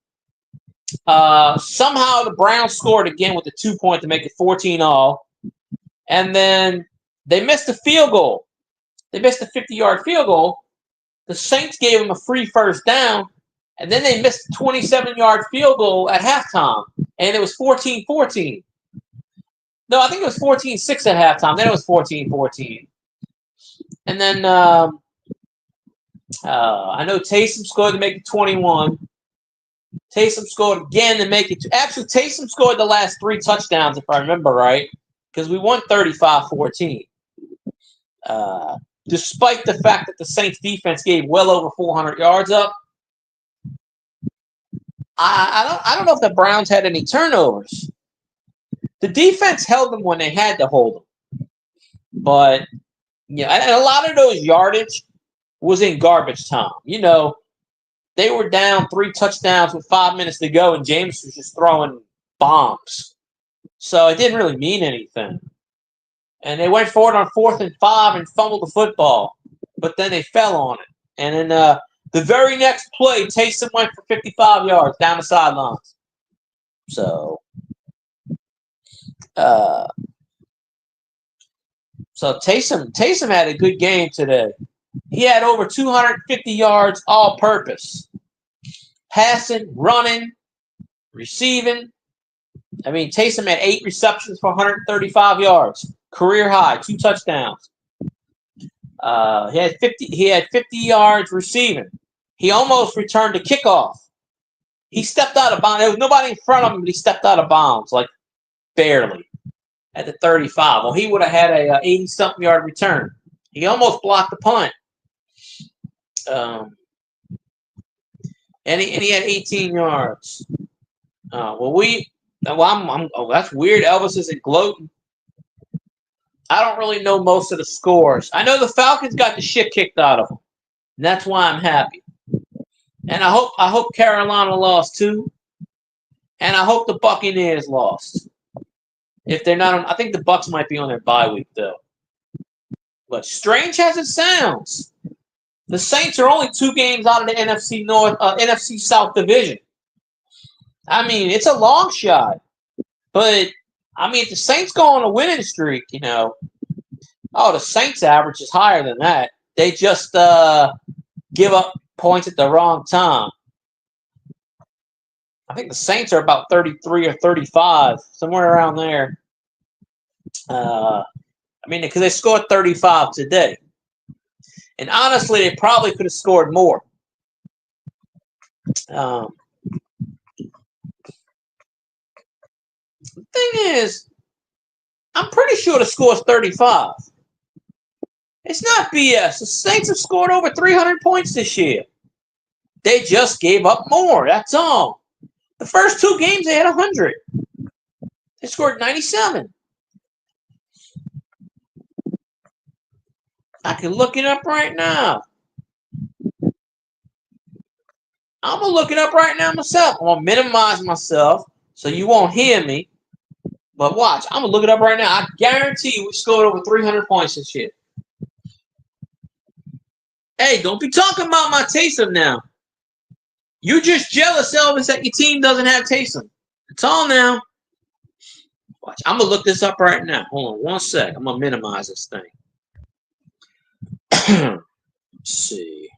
Somehow the Browns scored again with the 2-point to make it 14-all. And then they missed a field goal. They missed a 50-yard field goal. The Saints gave them a free first down, and then they missed a 27-yard field goal at halftime, and it was 14-14. No, I think it was 14-6 at halftime. Then it was 14-14. And then I know Taysom scored to make it 21. Taysom scored again to make it. Actually, Taysom scored the last 3 touchdowns, if I remember right, because we won 35-14. Despite the fact that the Saints defense gave well over 400 yards up, I don't know if the Browns had any turnovers. The defense held them when they had to hold them, but and a lot of those yardage was in garbage time. They were down 3 touchdowns with 5 minutes to go, and James was just throwing bombs, so it didn't really mean anything. And they went for it on 4th and 5 and fumbled the football, but then they fell on it. And then the very next play, Taysom went for 55 yards down the sidelines. So, Taysom had a good game today. He had over 250 yards all-purpose. Passing, running, receiving. I mean, Taysom had 8 receptions for 135 yards. Career high, 2 touchdowns. He had 50 yards receiving. He almost returned a kickoff. He stepped out of bounds. There was nobody in front of him, but he stepped out of bounds, like barely, at the 35. Well, he would have had a 80-something yard return. He almost blocked the punt. And he had 18 yards. That's weird. Elvis isn't gloating. I don't really know most of the scores. I know the Falcons got the shit kicked out of them. And that's why I'm happy. And I hope Carolina lost too. And I hope the Buccaneers lost. If they're not on, I think the Bucs might be on their bye week though. But strange as it sounds, the Saints are only 2 games out of the NFC South division. I mean, it's a long shot. But I mean, if the Saints go on a winning streak, the Saints average is higher than that. They just give up points at the wrong time. I think the Saints are about 33 or 35, somewhere around there. Because they scored 35 today. And honestly, they probably could have scored more. The thing is, I'm pretty sure the score is 35. It's not BS. The Saints have scored over 300 points this year. They just gave up more. That's all. The first 2 games, they had 100. They scored 97. I can look it up right now. I'm going to look it up right now myself. I'm going to minimize myself so you won't hear me. But watch. I'm going to look it up right now. I guarantee you we scored over 300 points this year. Hey, don't be talking about my Taysom now. You just jealous, Elvis, that your team doesn't have Taysom. That's all now. Watch. I'm going to look this up right now. Hold on 1 sec. I'm going to minimize this thing. Let's see.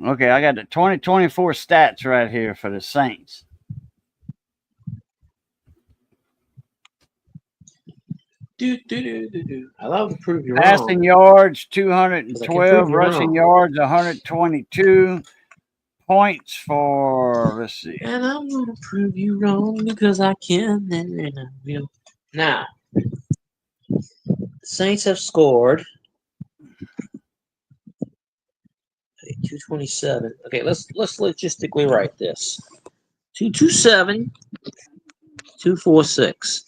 Okay, I got the 2024 stats right here for the Saints. I love to prove you wrong. Passing yards, 'Cause I can prove 212. you Rushing wrong. yards, 122. Points for, let's see. And I'm going to prove you wrong because I can. And I will. Now, the Saints have scored 227. Okay, let's logistically write this. 227, 246.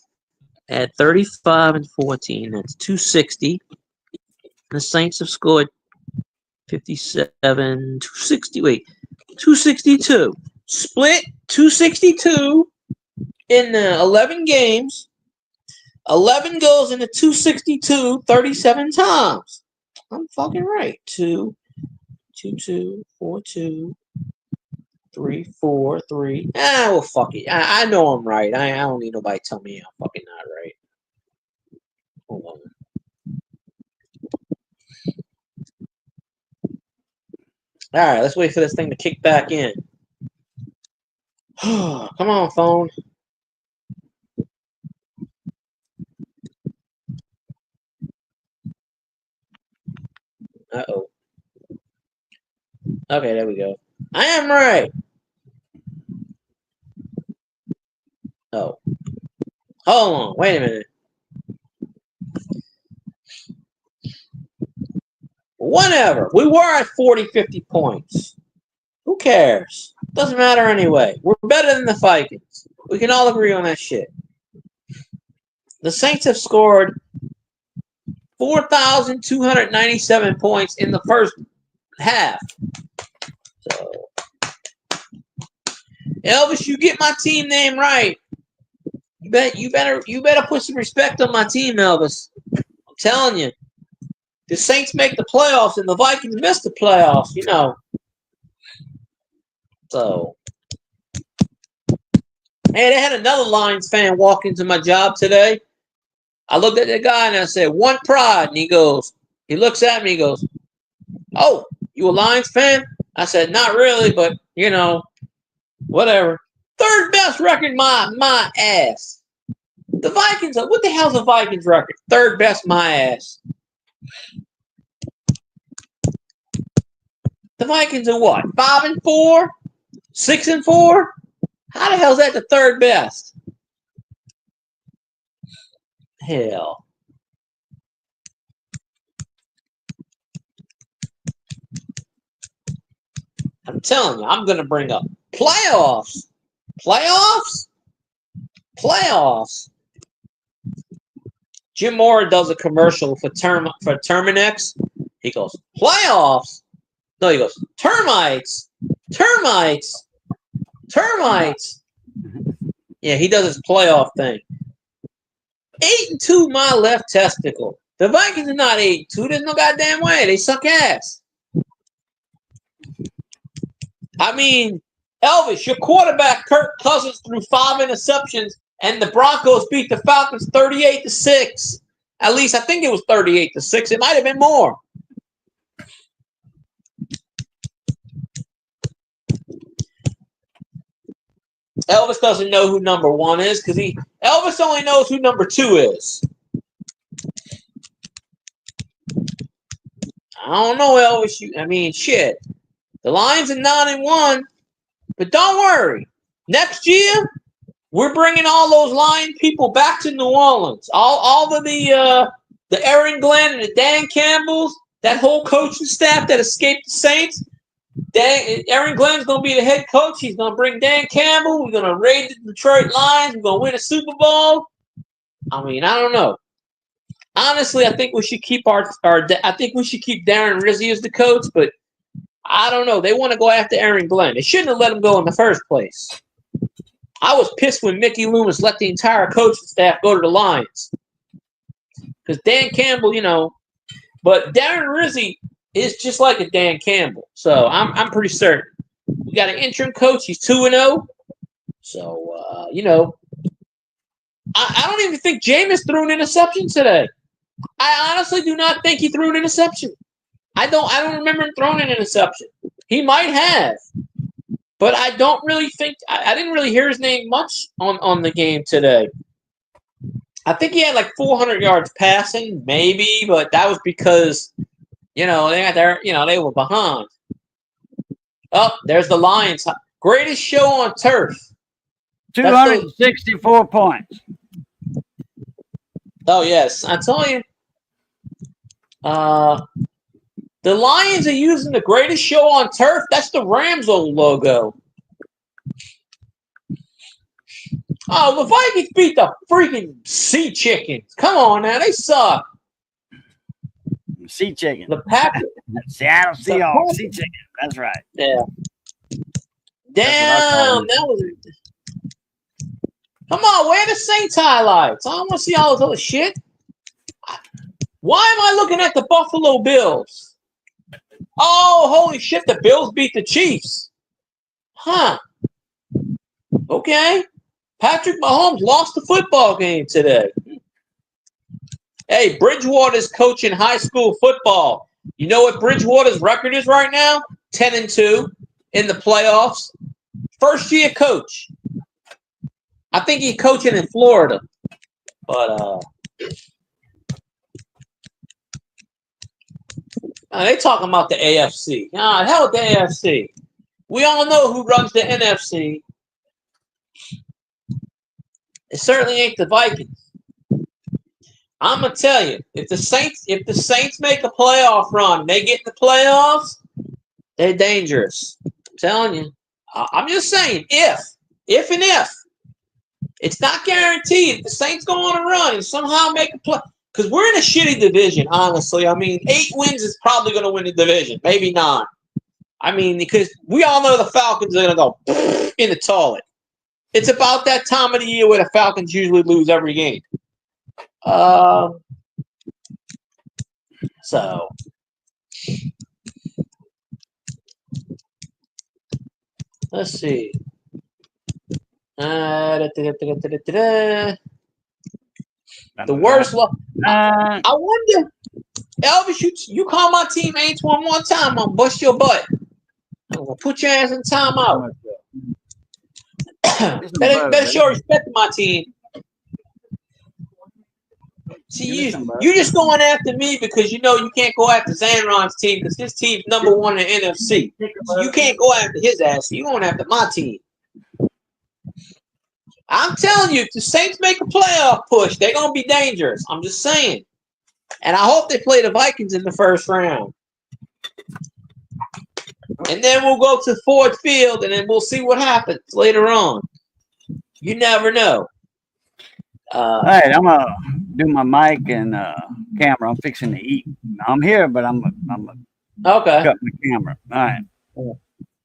Add 35 and 14. That's 260. The Saints have scored 57, 260. Wait, 262. Split 262 in 11 games. 11 goes into 262 37 times. I'm fucking right. 2, 2, 2, 4, 2, 3, 4, 3. Well, fuck it. I know I'm right. I don't need nobody to tell me I'm fucking not right. Hold on. All right, let's wait for this thing to kick back in. Come on, phone. Uh-oh. Okay, there we go. I am right. Oh. Hold on. Wait a minute. Whatever. We were at 40, 50 points. Who cares? Doesn't matter anyway. We're better than the Vikings. We can all agree on that shit. The Saints have scored 4,297 points in the first half. So, Elvis, you get my team name right. You better put some respect on my team, Elvis. I'm telling you. The Saints make the playoffs and the Vikings miss the playoffs, you know. So, hey, they had another Lions fan walk into my job today. I looked at the guy and I said, "One pride." And he looks at me, he goes, "Oh, you a Lions fan?" I said, "Not really, but, you know, whatever." Third best record, my ass. The Vikings, what the hell's the Vikings record? Third best, my ass. The Vikings are what? 5-4? 6-4? How the hell's that the third best? Hell. I'm telling you, I'm going to bring up playoffs. Playoffs? Playoffs. Jim Mora does a commercial for Terminex. He goes, playoffs? No, he goes, termites. Termites. Termites. Yeah, he does his playoff thing. 8-2, my left testicle. The Vikings are not 8-2. There's no goddamn way. They suck ass. I mean, Elvis, your quarterback, Kirk Cousins, threw 5 interceptions, and the Broncos beat the Falcons 38-6. At least I think it was 38-6. It might have been more. Elvis doesn't know who number 1 is because Elvis only knows who number 2 is. I don't know, Elvis. Shit. The Lions are 9-1, but don't worry. Next year, we're bringing all those Lion people back to New Orleans. All of the Aaron Glenn and the Dan Campbells, that whole coaching staff that escaped the Saints. Aaron Glenn's going to be the head coach. He's going to bring Dan Campbell. We're going to raid the Detroit Lions. We're going to win a Super Bowl. I don't know. Honestly, I think we should keep I think we should keep Darren Rizzi as the coach, but I don't know. They want to go after Aaron Glenn. They shouldn't have let him go in the first place. I was pissed when Mickey Loomis let the entire coaching staff go to the Lions. Because Dan Campbell, but Darren Rizzi is just like a Dan Campbell. So I'm pretty certain. We got an interim coach. He's 2-0. So, I don't even think Jameis threw an interception today. I honestly do not think he threw an interception. I don't remember him throwing an interception. He might have, but I don't really think I didn't really hear his name much on the game today. I think he had like 400 yards passing, maybe, but that was because they got their they were behind. Oh, there's the Lions. Greatest show on turf. 264 points. Oh yes, I tell you. The Lions are using the greatest show on turf. That's the Rams old logo. Oh, the Vikings beat the freaking Sea Chickens. Come on now, they suck. Sea Chicken. The Packers. Seattle Seahawks. Sea Chicken. That's right. Yeah. Damn, that was. Come on, where are the Saints highlights? I don't want to see all this other shit. Why am I looking at the Buffalo Bills? Oh, holy shit, the Bills beat the Chiefs. Huh. Okay. Patrick Mahomes lost the football game today. Hey, Bridgewater's coaching high school football. You know what Bridgewater's record is right now? 10-2 in the playoffs. First year coach. I think he's coaching in Florida. But they talking about the AFC. Hell with the AFC. We all know who runs the NFC. It certainly ain't the Vikings. I'm gonna tell you, if the Saints make a playoff run, they get in the playoffs, they're dangerous. I'm telling you. I'm just saying, if. It's not guaranteed. If the Saints go on a run and somehow make a play, because we're in a shitty division, honestly. I mean, 8 wins is probably going to win the division, maybe 9. I mean, because we all know the Falcons are going to go in the toilet. It's about that time of the year where the Falcons usually lose every game. So let's see. The worst luck. I wonder, Elvis, you call my team ain't one more time, I'm gonna bust your butt. I'm gonna put your ass in timeout. better show respect to my team. See, you just going after me because you know you can't go after Zanron's team because his team's number 1 in the NFC. So you can't go after his ass. You going after my team. I'm telling you, if the Saints make a playoff push, they're going to be dangerous. I'm just saying. And I hope they play the Vikings in the first round. And then we'll go to Ford Field, and then we'll see what happens later on. You never know. All right, I'm going to do my mic and camera. I'm fixing to eat. I'm here, but I'm okay. Cut my camera. All right.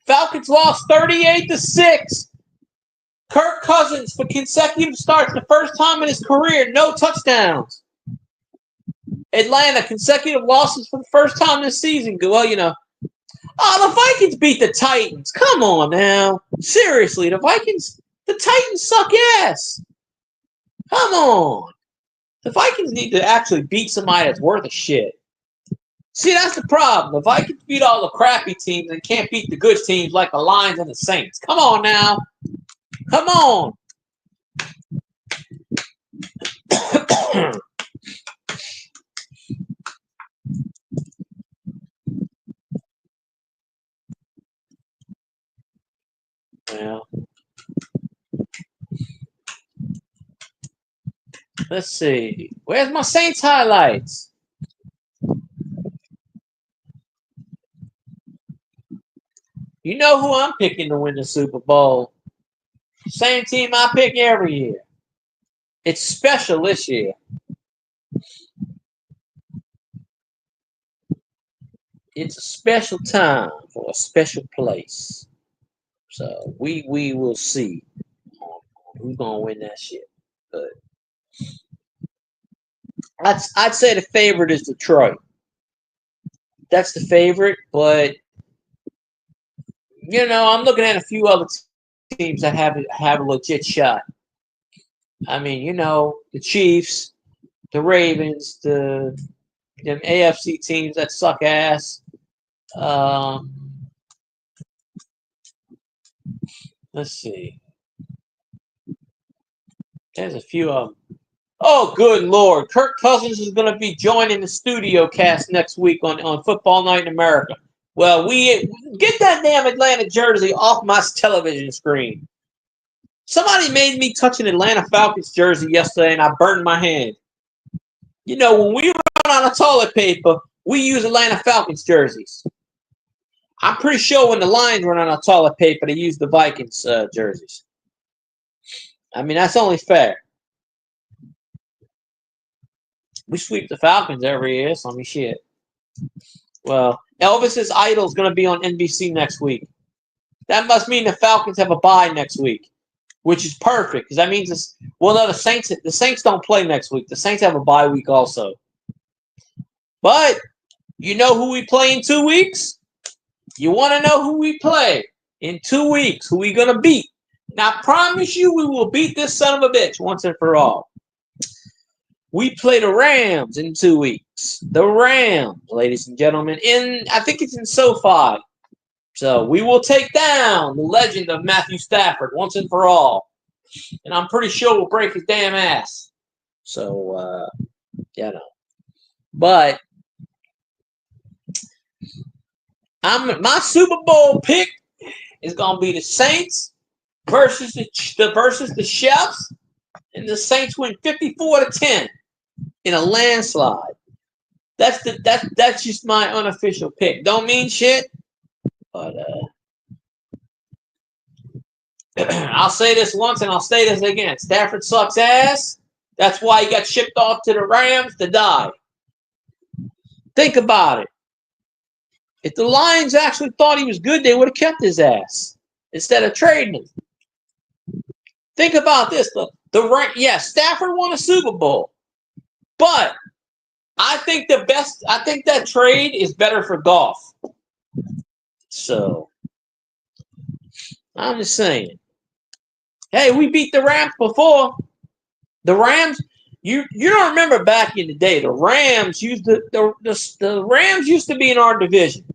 Falcons lost 38-6. Kirk Cousins for consecutive starts, the first time in his career, no touchdowns. Atlanta, consecutive losses for the first time this season. Well, the Vikings beat the Titans. Come on now. Seriously, the Titans suck ass. Come on. The Vikings need to actually beat somebody that's worth a shit. See, that's the problem. The Vikings beat all the crappy teams and can't beat the good teams like the Lions and the Saints. Come on now. Come on. Well, let's see. Where's my Saints highlights? You know who I'm picking to win the Super Bowl. Same team I pick every year. It's special this year. It's a special time for a special place. So we will see who's gonna win that shit. But I'd say the favorite is Detroit. That's the favorite, but I'm looking at a few other teams that have a legit shot. I mean, the Chiefs, the Ravens, them AFC teams that suck ass. Let's see. There's a few of them. Oh, good Lord. Kirk Cousins is going to be joining the studio cast next week on Football Night in America. Well, get that damn Atlanta jersey off my television screen. Somebody made me touch an Atlanta Falcons jersey yesterday, and I burned my hand. You know, when we run out of toilet paper, we use Atlanta Falcons jerseys. I'm pretty sure when the Lions run out of toilet paper, they use the Vikings jerseys. I mean, that's only fair. We sweep the Falcons every year, so I mean, shit. Well, Elvis's Idol is going to be on NBC next week. That must mean the Falcons have a bye next week, which is perfect because that means the Saints don't play next week. The Saints have a bye week also. But you know who we play in 2 weeks? You want to know who we play in 2 weeks? Who we going to beat? Now, I promise you we will beat this son of a bitch once and for all. We play the Rams in 2 weeks. The Rams, ladies and gentlemen. I think it's in SoFi. So we will take down the legend of Matthew Stafford once and for all. And I'm pretty sure we'll break his damn ass. So, But my Super Bowl pick is going to be the Saints versus the Chiefs. And the Saints win 54-10 in a landslide. That's just my unofficial pick. Don't mean shit. But I'll say this once and I'll say this again. Stafford sucks ass. That's why he got shipped off to the Rams to die. Think about it. If the Lions actually thought he was good, they would have kept his ass instead of trading him. Think about this. Stafford won a Super Bowl. But I think that trade is better for Goff. So I'm just saying. Hey, we beat the Rams before. The Rams, you don't remember back in the day, the Rams used the Rams used to be in our division.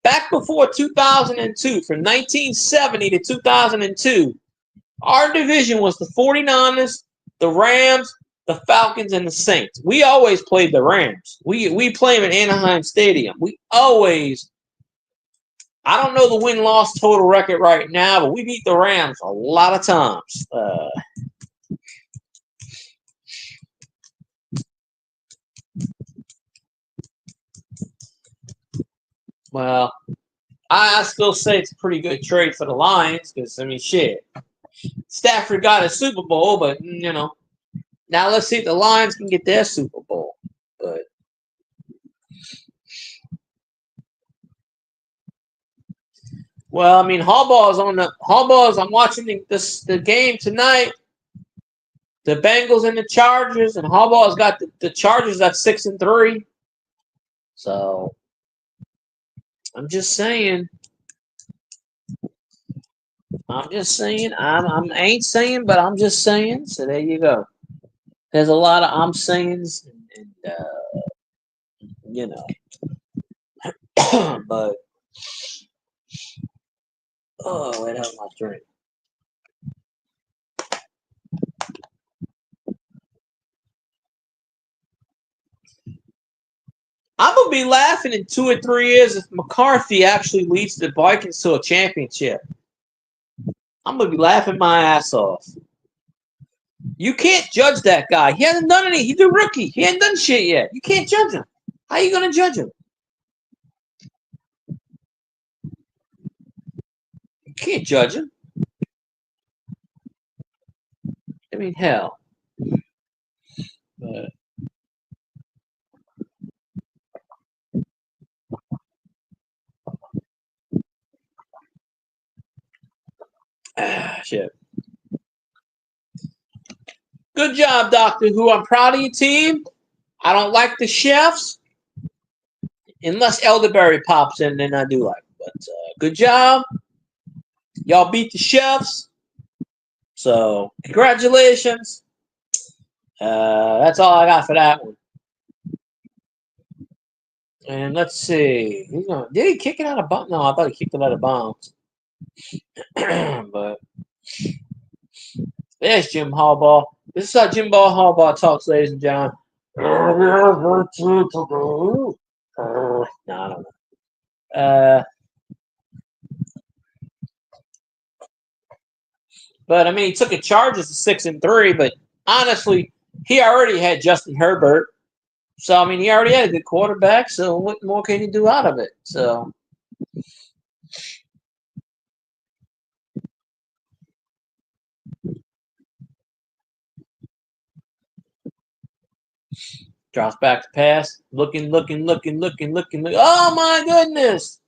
Back before 2002, from 1970 to 2002, our division was the 49ers, the Rams, the Falcons, and the Saints. We always played the Rams. We play them at Anaheim Stadium. We always, I don't know the win-loss total record right now, but we beat the Rams a lot of times. Well, I still say it's a pretty good trade for the Lions because, I mean, shit. Stafford got a Super Bowl, but, now let's see if the Lions can get their Super Bowl. But well, I mean, Harbaugh's. I'm watching the game tonight. The Bengals and the Chargers, and Harbaugh's got the Chargers at 6-3. So I'm just saying. I ain't saying, but I'm just saying. So there you go. There's a lot of I'm sayings, and but where the hell my drink? I'm gonna be laughing in 2 or 3 years if McCarthy actually leads the Vikings to a championship. I'm gonna be laughing my ass off. You can't judge that guy. He hasn't done anything. He's a rookie. He hasn't done shit yet. You can't judge him. How are you gonna judge him? You can't judge him. I mean, hell. Shit. Good job, Doctor Who. I'm proud of your team. I don't like the chefs. Unless Elderberry pops in, then I do like it. But good job. Y'all beat the chefs. So, congratulations. That's all I got for that one. And let's see. Did he kick it out of bounds? No, I thought he kicked it out of bounds. But There's Jim Harbaugh. This is how Jim Harbaugh talks, ladies and gentlemen. No, I don't know. But I mean, he took a Chargers to 6-3. But honestly, he already had Justin Herbert. So I mean, he already had a good quarterback. So what more can you do out of it? So. Drops back to pass. Looking. Oh my goodness!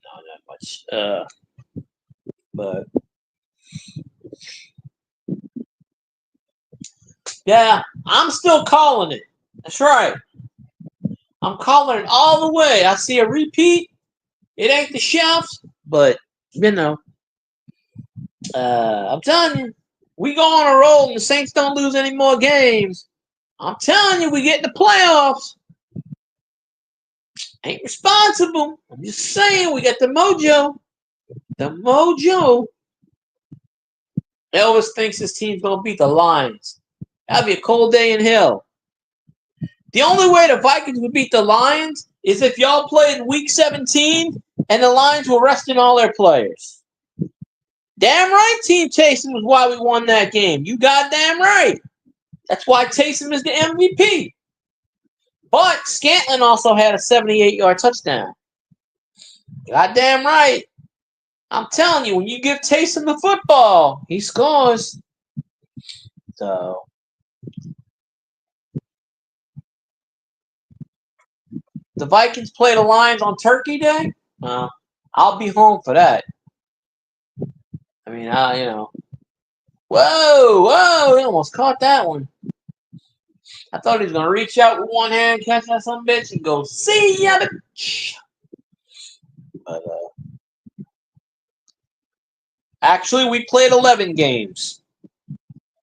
Not that much. But yeah, I'm still calling it. That's right. I'm calling it all the way. I see a repeat. It ain't the shelves, but I'm telling you, we go on a roll and the Saints don't lose any more games. I'm telling you, we get in the playoffs. Ain't responsible. I'm just saying, we got the mojo. The mojo. Elvis thinks his team's going to beat the Lions. That'd be a cold day in hell. The only way the Vikings would beat the Lions is if y'all played in Week 17 and the Lions were resting all their players. Damn right Team Taysom was why we won that game. You goddamn right. That's why Taysom is the MVP. But Scantling also had a 78-yard touchdown. Goddamn right. I'm telling you, when you give Taysom the football, he scores. So the Vikings play the Lions on Turkey Day. Well, I'll be home for that. I mean, Whoa! He almost caught that one. I thought he was gonna reach out with one hand, catch that some bitch, and go, see ya. But actually, we played 11 games.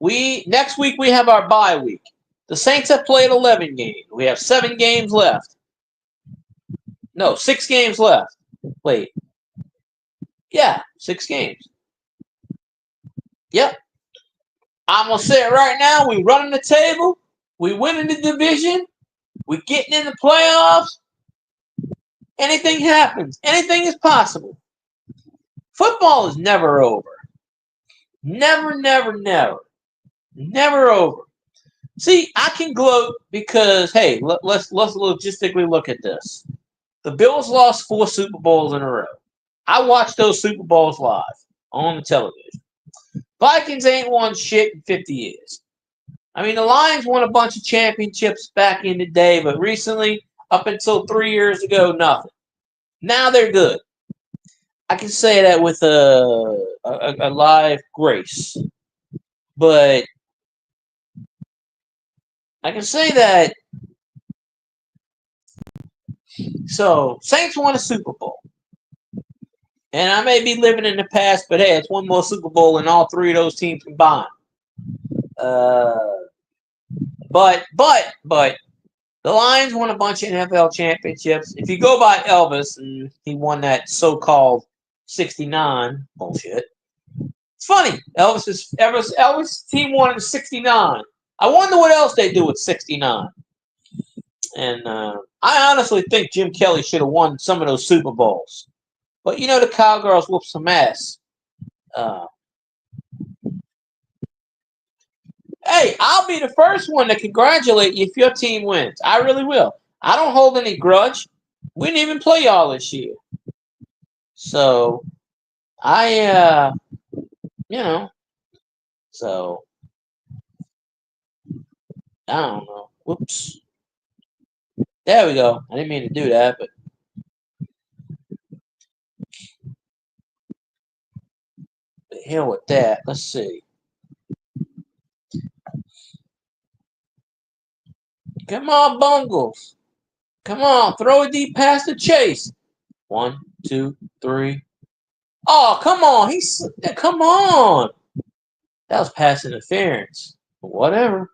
Next week we have our bye week. The Saints have played 11 games. We have 7 games left. No, 6 games left. Wait. Yeah, 6 games. Yep. I'm going to say it right now. We running the table. We winning the division. We getting in the playoffs. Anything happens. Anything is possible. Football is never over. Never over. See, I can gloat because, hey, let's logistically look at this. The Bills lost 4 Super Bowls in a row. I watched those Super Bowls live on the television. Vikings ain't won shit in 50 years. I mean, the Lions won a bunch of championships back in the day, but recently, up until 3 years ago, nothing. Now they're good. I can say that with a live grace. But I can say that. So, Saints won a Super Bowl. And I may be living in the past, but hey, it's one more Super Bowl than all 3 of those teams combined. But the Lions won a bunch of NFL championships. If you go by Elvis, and he won that so-called 69 bullshit. It's funny. Elvis' team won in 69. I wonder what else they do with 69. And I honestly think Jim Kelly should have won some of those Super Bowls. But the Cowgirls whooped some ass. Hey, I'll be the first one to congratulate you if your team wins. I really will. I don't hold any grudge. We didn't even play y'all this year. So, so, I don't know. Whoops. There we go. I didn't mean to do that, but the hell with that. Let's see. Come on, Bungles. Come on, throw a deep pass to Chase. 1, 2, 3. Oh, come on. Come on. That was pass interference. Whatever.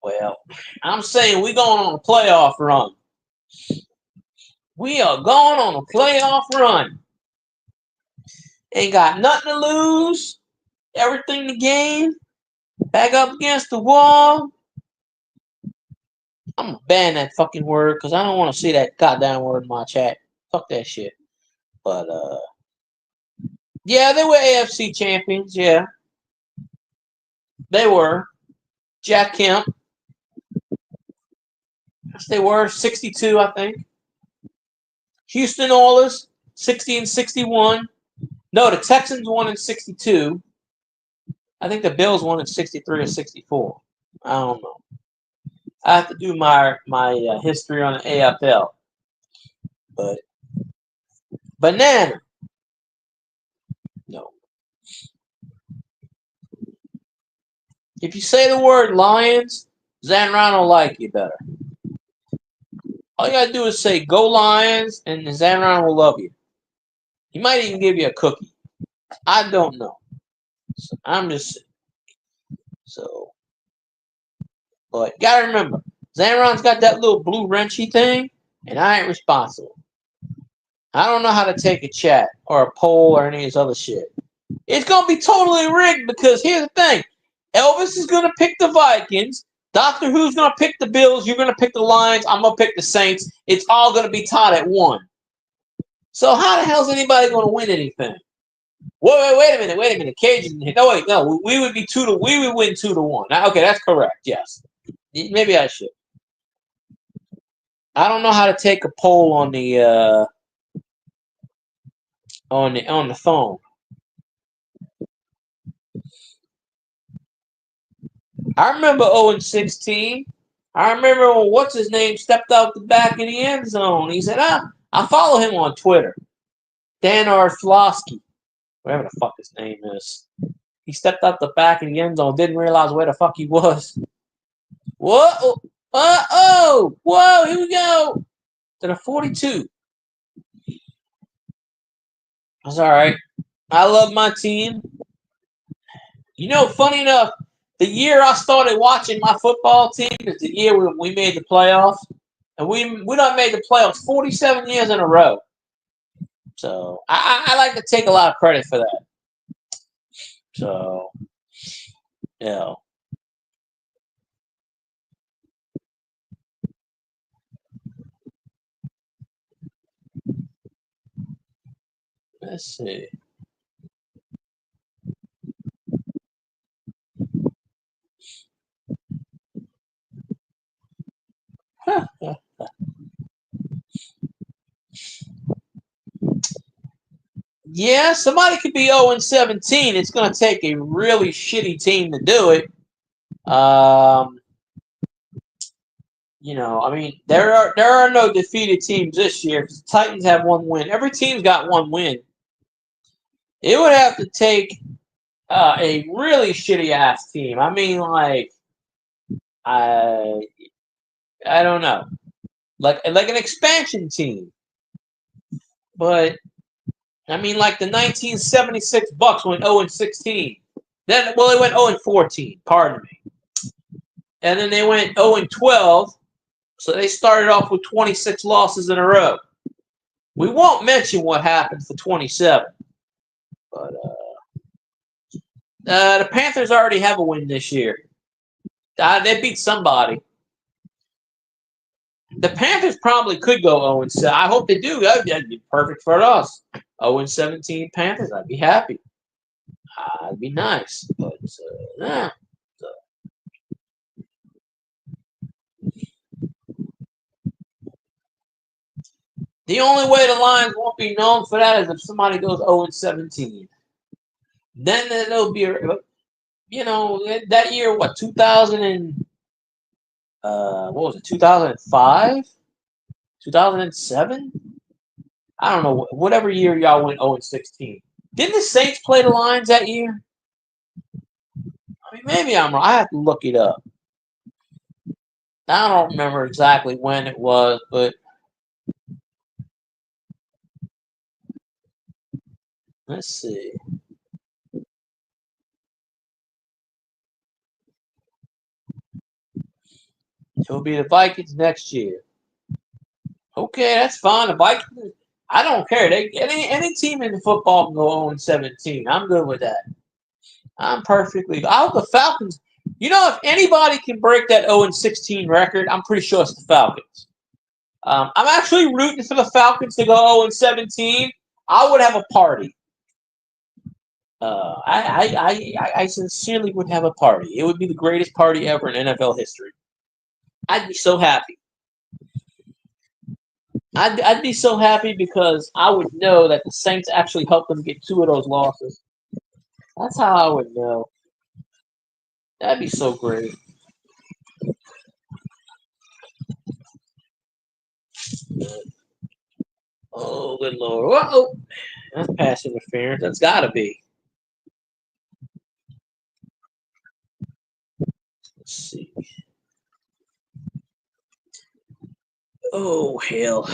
Well, I'm saying we're going on a playoff run. We are going on a playoff run. Ain't got nothing to lose. Everything to gain. Back up against the wall. I'm gonna ban that fucking word because I don't want to see that goddamn word in my chat. Fuck that shit. But yeah, they were AFC champions. Yeah, they were. Jack Kemp. Yes, they were 62, I think. Houston Oilers 60 and 61. No, the Texans won in 62. I think the Bills won in 63 or 64. I don't know. I have to do my history on the AFL. But banana. No. If you say the word Lions, Zan Ryan will like you better. All you gotta do is say "Go Lions," and Zan Ryan will love you. He might even give you a cookie. I don't know. So I'm just saying. So, but gotta remember, Zan Ryan's got that little blue wrenchy thing, and I ain't responsible. I don't know how to take a chat or a poll or any of this other shit. It's gonna be totally rigged because here's the thing: Elvis is gonna pick the Vikings. Doctor Who's gonna pick the Bills. You're gonna pick the Lions. I'm gonna pick the Saints. It's all gonna be tied at 1. So how the hell is anybody gonna win anything? Wait a minute. Cajuns. No. We would be we would win 2-1. Okay, that's correct. Yes. Maybe I should. I don't know how to take a poll on the on the phone. I remember 0-16. I remember when what's his name stepped out the back of the end zone. He said, I follow him on Twitter. Dan Orflosky, whatever the fuck his name is. He stepped out the back of the end zone, didn't realize where the fuck he was. Whoa! Whoa! Here we go to the 42. That's all right. I love my team. You know, funny enough, the year I started watching my football team is the year we made the playoffs. And we done made the playoffs 47 years in a row. So I like to take a lot of credit for that. So, yeah. Let's see. Yeah, somebody could be 0-17. It's going to take a really shitty team to do it. You know, I mean, there are no defeated teams this year because the Titans have 1 win. Every team's got 1 win. It would have to take a really shitty ass team. I mean, like, I don't know, like an expansion team. But I mean, like the 1976 Bucks went 0-16. Then, well, they went 0-14. Pardon me. And then they went 0-12. So they started off with 26 losses in a row. We won't mention what happened for 27. But the Panthers already have a win this year. They beat somebody. The Panthers probably could go 0-7. I hope they do. That'd be perfect for us. 0-17 Panthers. I'd be happy. It'd be nice. But yeah. So. The only way the Lions won't be known for that is if somebody goes 0-17. Then there'll be, you know, that year, what, 2000 and, what was it, 2005? 2007? I don't know, whatever year y'all went 0-16. Didn't the Saints play the Lions that year? I mean, maybe I'm wrong. I have to look it up. I don't remember exactly when it was, but let's see. It'll be the Vikings next year. Okay, that's fine. The Vikings. I don't care. Any team in football can go 0-17. I'm good with that. I'm perfectly. I hope the Falcons. You know, if anybody can break that 0-16 record, I'm pretty sure it's the Falcons. I'm actually rooting for the Falcons to go 0-17. I would have a party. I sincerely would have a party. It would be the greatest party ever in NFL history. I'd be so happy. I'd be so happy because I would know that the Saints actually helped them get 2 of those losses. That's how I would know. That'd be so great. Oh, good Lord. Uh-oh. That's pass interference. That's got to be. Let's see. Oh, hell.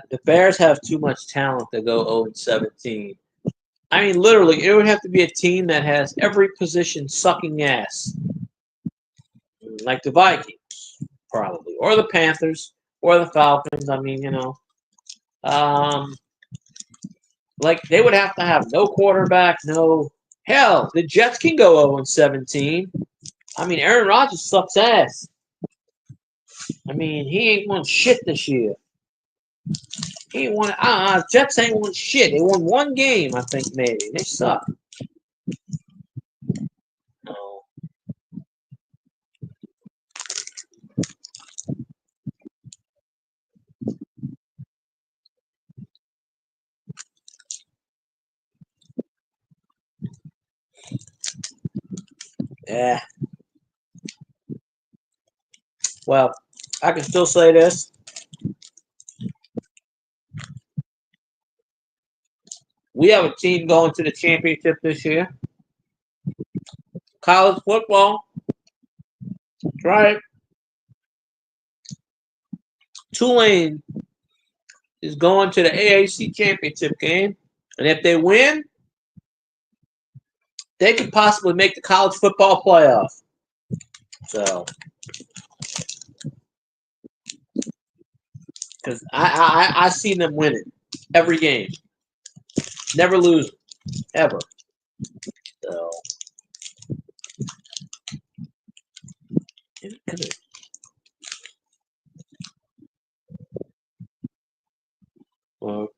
The Bears have too much talent to go 0-17. I mean, literally, it would have to be a team that has every position sucking ass. Like the Vikings, probably. Or the Panthers. Or the Falcons. I mean, you know. Like, they would have to have no quarterback, no. Hell, the Jets can go 0-17. I mean, Aaron Rodgers sucks ass. I mean, he ain't won shit this year. He ain't won. Jets ain't won shit. They won one game, I think, maybe. They suck. No. Yeah. Well, I can still say this. We have a team going to the championship this year. College football. That's right. Tulane is going to the AAC championship game. And if they win, they could possibly make the college football playoff. So, because I see them winning every game. Never lose, ever. So, well,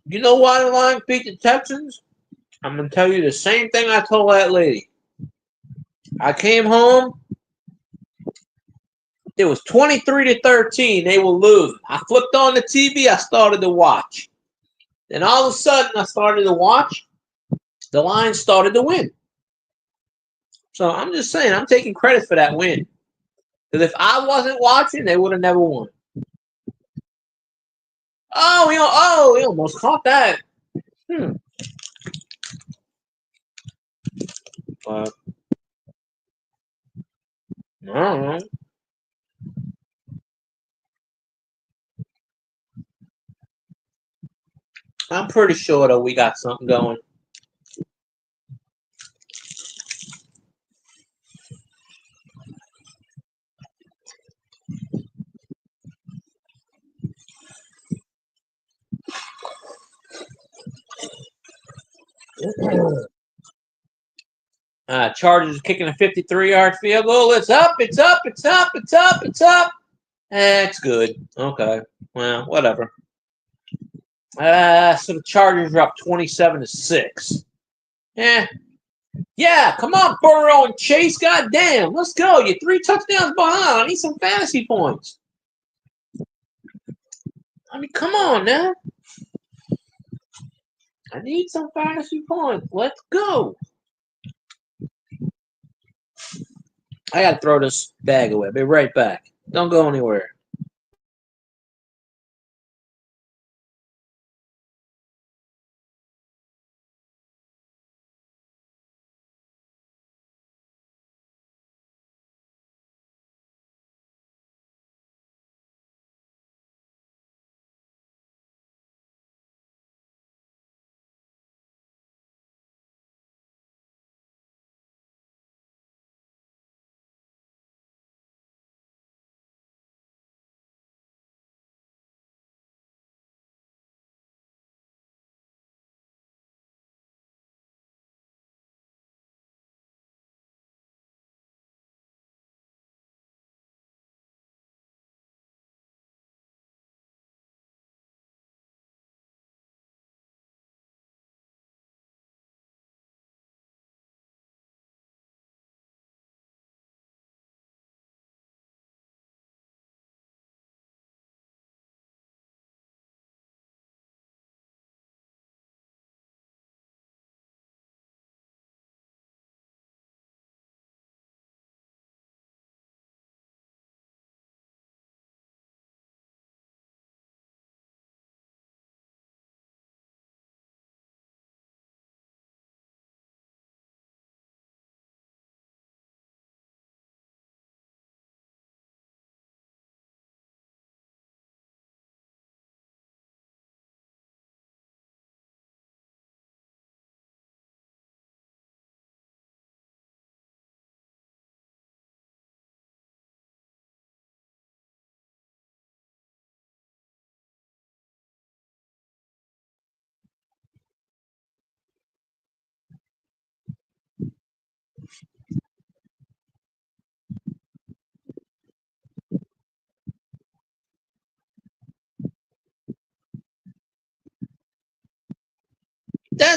you know why the Lions beat the Texans? I'm going to tell you the same thing I told that lady. I came home. It was 23-13. They were losing. I flipped on the TV. I started to watch. Then all of a sudden, I started to watch. The Lions started to win. So I'm just saying, I'm taking credit for that win. Because if I wasn't watching, they would have never won. Oh, he almost caught that. But I don't know. I'm pretty sure that we got something going. Chargers kicking a 53-yard field goal. It's up. It's up. It's up. It's up. It's up. It's good. Okay. Well, whatever. So the Chargers are up 27-6. Yeah, come on, Burrow and Chase. Goddamn, let's go. You're 3 touchdowns behind. I need some fantasy points. I mean, come on now. I need some fantasy points. Let's go. I gotta throw this bag away. I'll be right back. Don't go anywhere.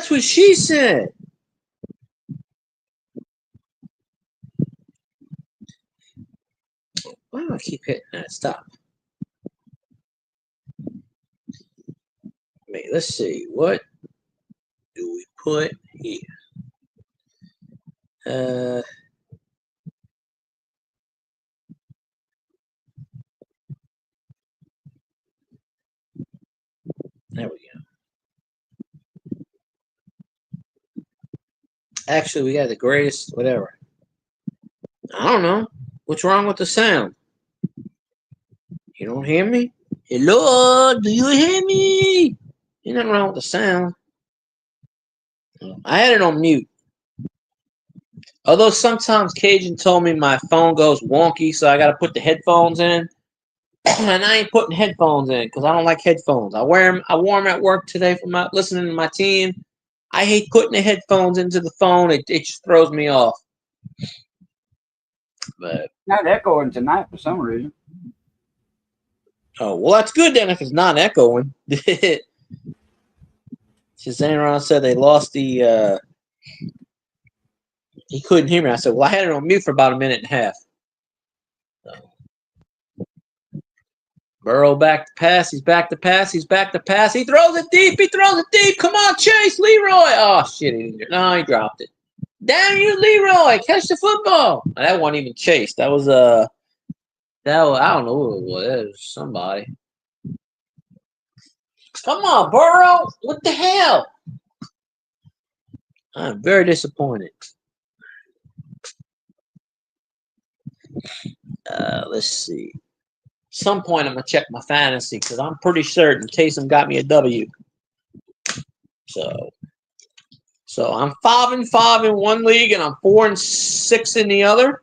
That's what she said. Why do I keep hitting that? Stop. Wait, let's see. What do we put here? There we go. Actually, we got the greatest, whatever. I don't know. What's wrong with the sound? You don't hear me? Hello, do you hear me? Ain't nothing wrong with the sound. I had it on mute. Although sometimes Cajun told me my phone goes wonky, so I got to put the headphones in. And I ain't putting headphones in because I don't like headphones. I wore them at work today for my listening to my team. I hate putting the headphones into the phone. It just throws me off. But not echoing tonight for some reason. Oh, well, that's good then if it's not echoing. Shazam said they lost the he couldn't hear me. I said, well, I had it on mute for about a minute and a half. So. Burrow back to pass. He's back to pass. He's back to pass. He throws it deep. He throws it deep. Come on, Chase. Leroy. Oh, shit. No, he dropped it. Damn you, Leroy. Catch the football. That wasn't even Chase. That was, I don't know who it was. It was somebody. Come on, Burrow. What the hell? I'm very disappointed. Let's see. Some point I'm gonna check my fantasy because I'm pretty certain Taysom got me a W. So I'm 5-5 in one league and I'm 4-6 in the other.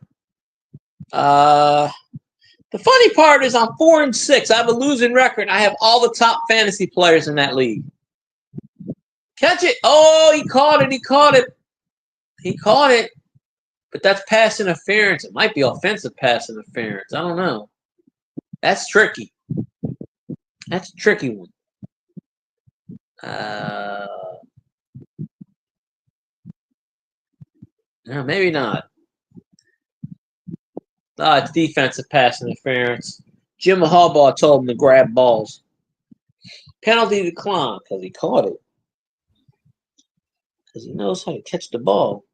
The funny part is I'm 4-6. I have a losing record. I have all the top fantasy players in that league. Catch it! Oh, he caught it! He caught it! He caught it! But that's pass interference. It might be offensive pass interference. I don't know. That's tricky. That's a tricky one. No, maybe not. It's defensive pass interference. Jim Harbaugh told him to grab balls. Penalty declined because he caught it. Because he knows how to catch the ball.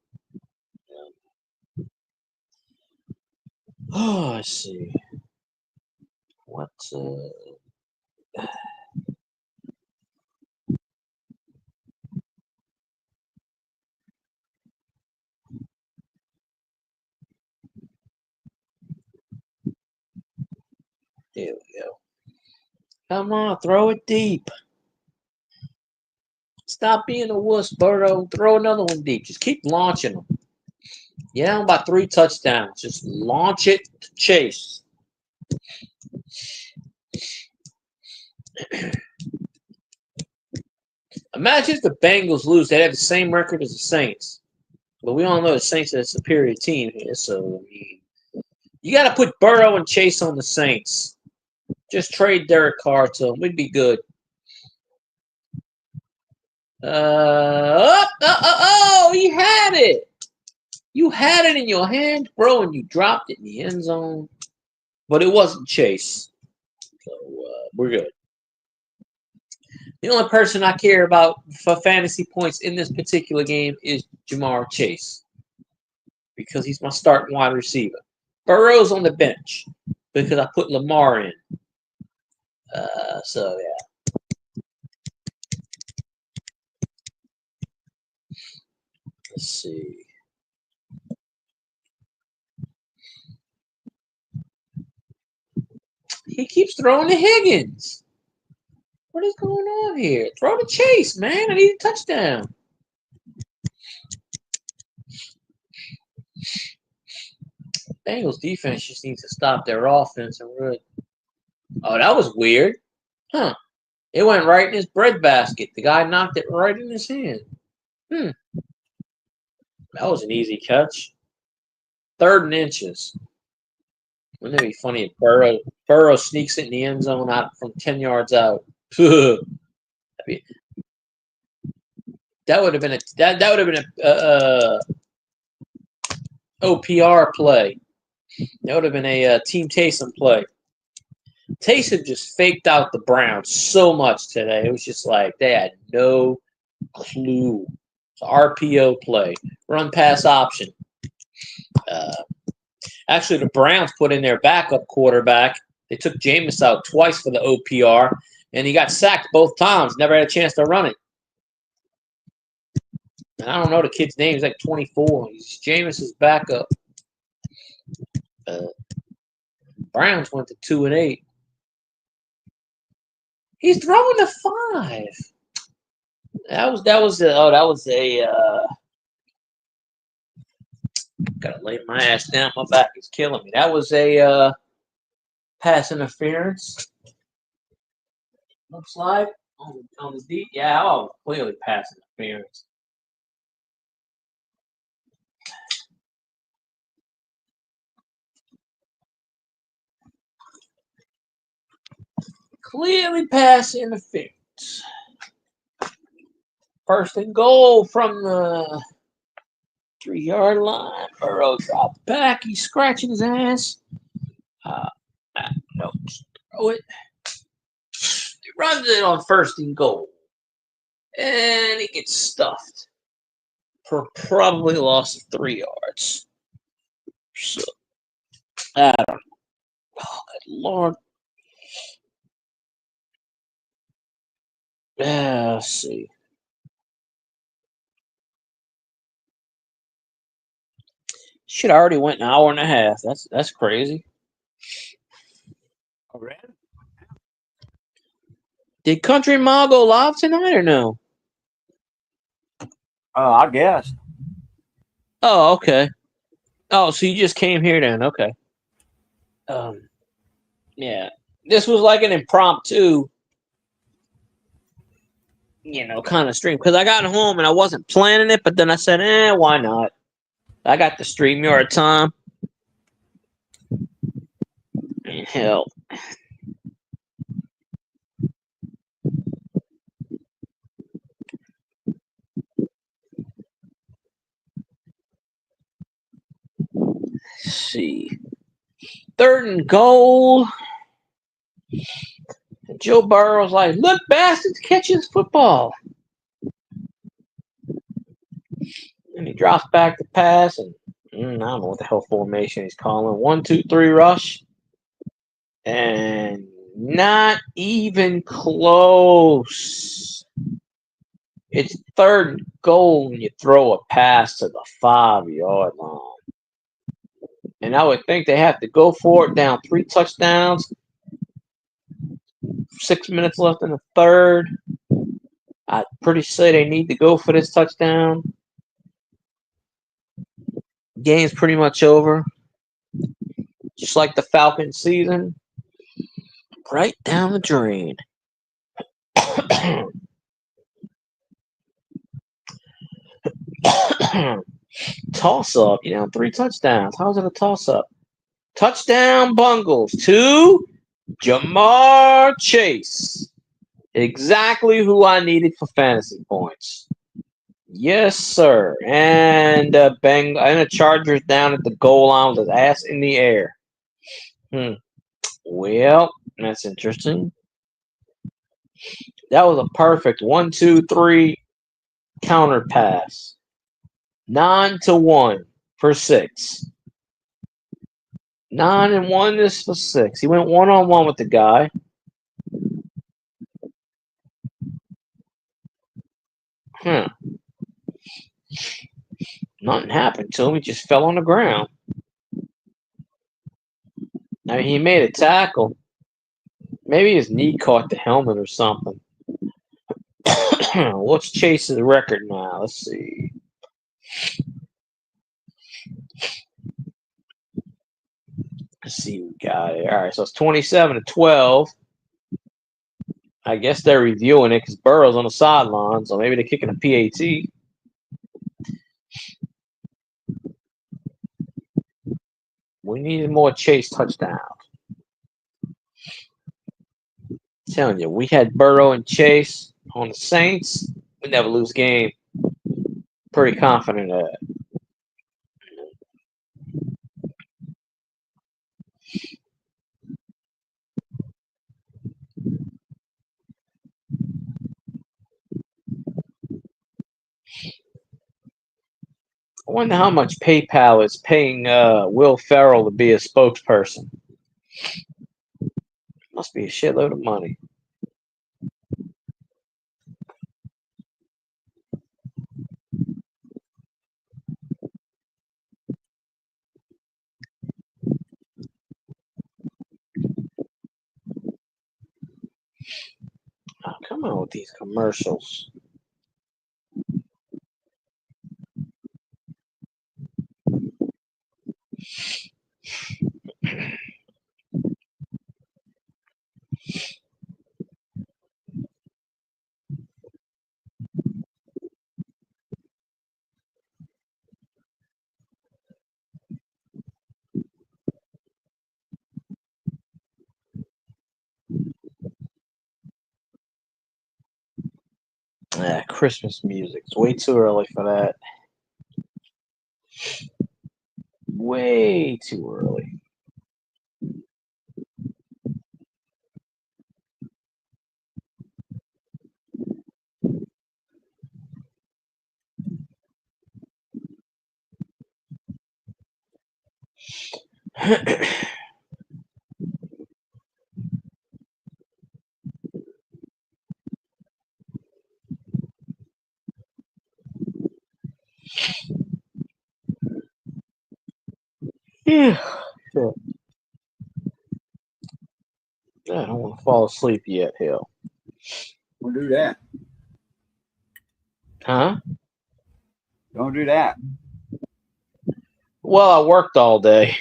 Oh, I see. What? There we go. Come on, throw it deep. Stop being a wuss, Burrow. Throw another one deep. Just keep launching them. You're down by 3 touchdowns. Just launch it to Chase. Imagine if the Bengals lose. They'd have the same record as the Saints. But we all know the Saints are a superior team here. So, I mean, you got to put Burrow and Chase on the Saints. Just trade Derek Carr to them. We'd be good. He had it. You had it in your hand, bro, and you dropped it in the end zone. But it wasn't Chase. So, we're good. The only person I care about for fantasy points in this particular game is Jamar Chase. Because he's my starting wide receiver. Burrow's on the bench because I put Lamar in. So, yeah. Let's see. He keeps throwing to Higgins. What is going on here? Throw to Chase, man. I need a touchdown. Bengals defense just needs to stop their offense and really. Oh, that was weird. Huh. It went right in his breadbasket. The guy knocked it right in his hand. That was an easy catch. 3rd and inches. Wouldn't it be funny if Burrow sneaks it in the end zone out from 10 yards out? That would have been a OPR play. That would have been a Team Taysom play. Taysom just faked out the Browns so much today. It was just like they had no clue. It's an RPO play, run pass option. Actually, the Browns put in their backup quarterback. They took Jameis out twice for the OPR, and he got sacked both times. Never had a chance to run it. And I don't know the kid's name. He's like 24. He's Jameis's backup. Browns went to 2-8. He's throwing to 5. That was gotta lay my ass down. My back is killing me. That was a pass interference. Looks like on the deep. Yeah, clearly pass interference. Clearly pass interference. First and goal from the 3-yard line. Burrow dropped back. He's scratching his ass. No, throw it. He runs it on first and goal. And he gets stuffed. For probably loss of 3 yards. So, I don't know. Oh, good Lord. Let's see. Shit, I already went an hour and a half. That's crazy. Already? Did Country Ma go live tonight or no? I guess. Oh, okay. Oh, so you just came here then? Okay. Yeah. This was like an impromptu, kind of stream because I got home and I wasn't planning it, but then I said, why not? I got the StreamYard time. Hell. Let's see. 3rd and goal. And Joe Burrow's like, look, bastards, catch his football. And he drops back to pass, and I don't know what the hell formation he's calling. 1, 2, 3 rush. And not even close. It's 3rd and goal when you throw a pass to the 5-yard line. And I would think they have to go for it down 3 touchdowns. 6 minutes left in the 3rd. I'm pretty sure they need to go for this touchdown. Game's pretty much over. Just like the Falcons season. Right down the drain. Toss-up. 3 touchdowns. How's it a toss-up? Touchdown Bungles to Jamar Chase. Exactly who I needed for fantasy points. Yes, sir. And a Chargers down at the goal line with his ass in the air. Well, that's interesting. That was a perfect 1, 2, 3 counter pass. 9-1 for 6. 9-1 is for 6. He went 1-on-1 with the guy. Nothing happened to him. He just fell on the ground. I mean, he made a tackle. Maybe his knee caught the helmet or something. What's Chase's record now? Let's see. Let's see what we got here. All right, so it's 27-12. I guess they're reviewing it because Burrow's on the sideline, so maybe they're kicking a PAT. We needed more Chase touchdowns. I'm telling you, we had Burrow and Chase on the Saints. We never lose game. Pretty confident of that. I wonder how much PayPal is paying Will Ferrell to be a spokesperson. Must be a shitload of money. Oh, come on with these commercials. Christmas music. It's way too early for that. Way too early. Yeah. Shit. I don't want to fall asleep yet, hell. Don't do that. Huh? Don't do that. Well, I worked all day.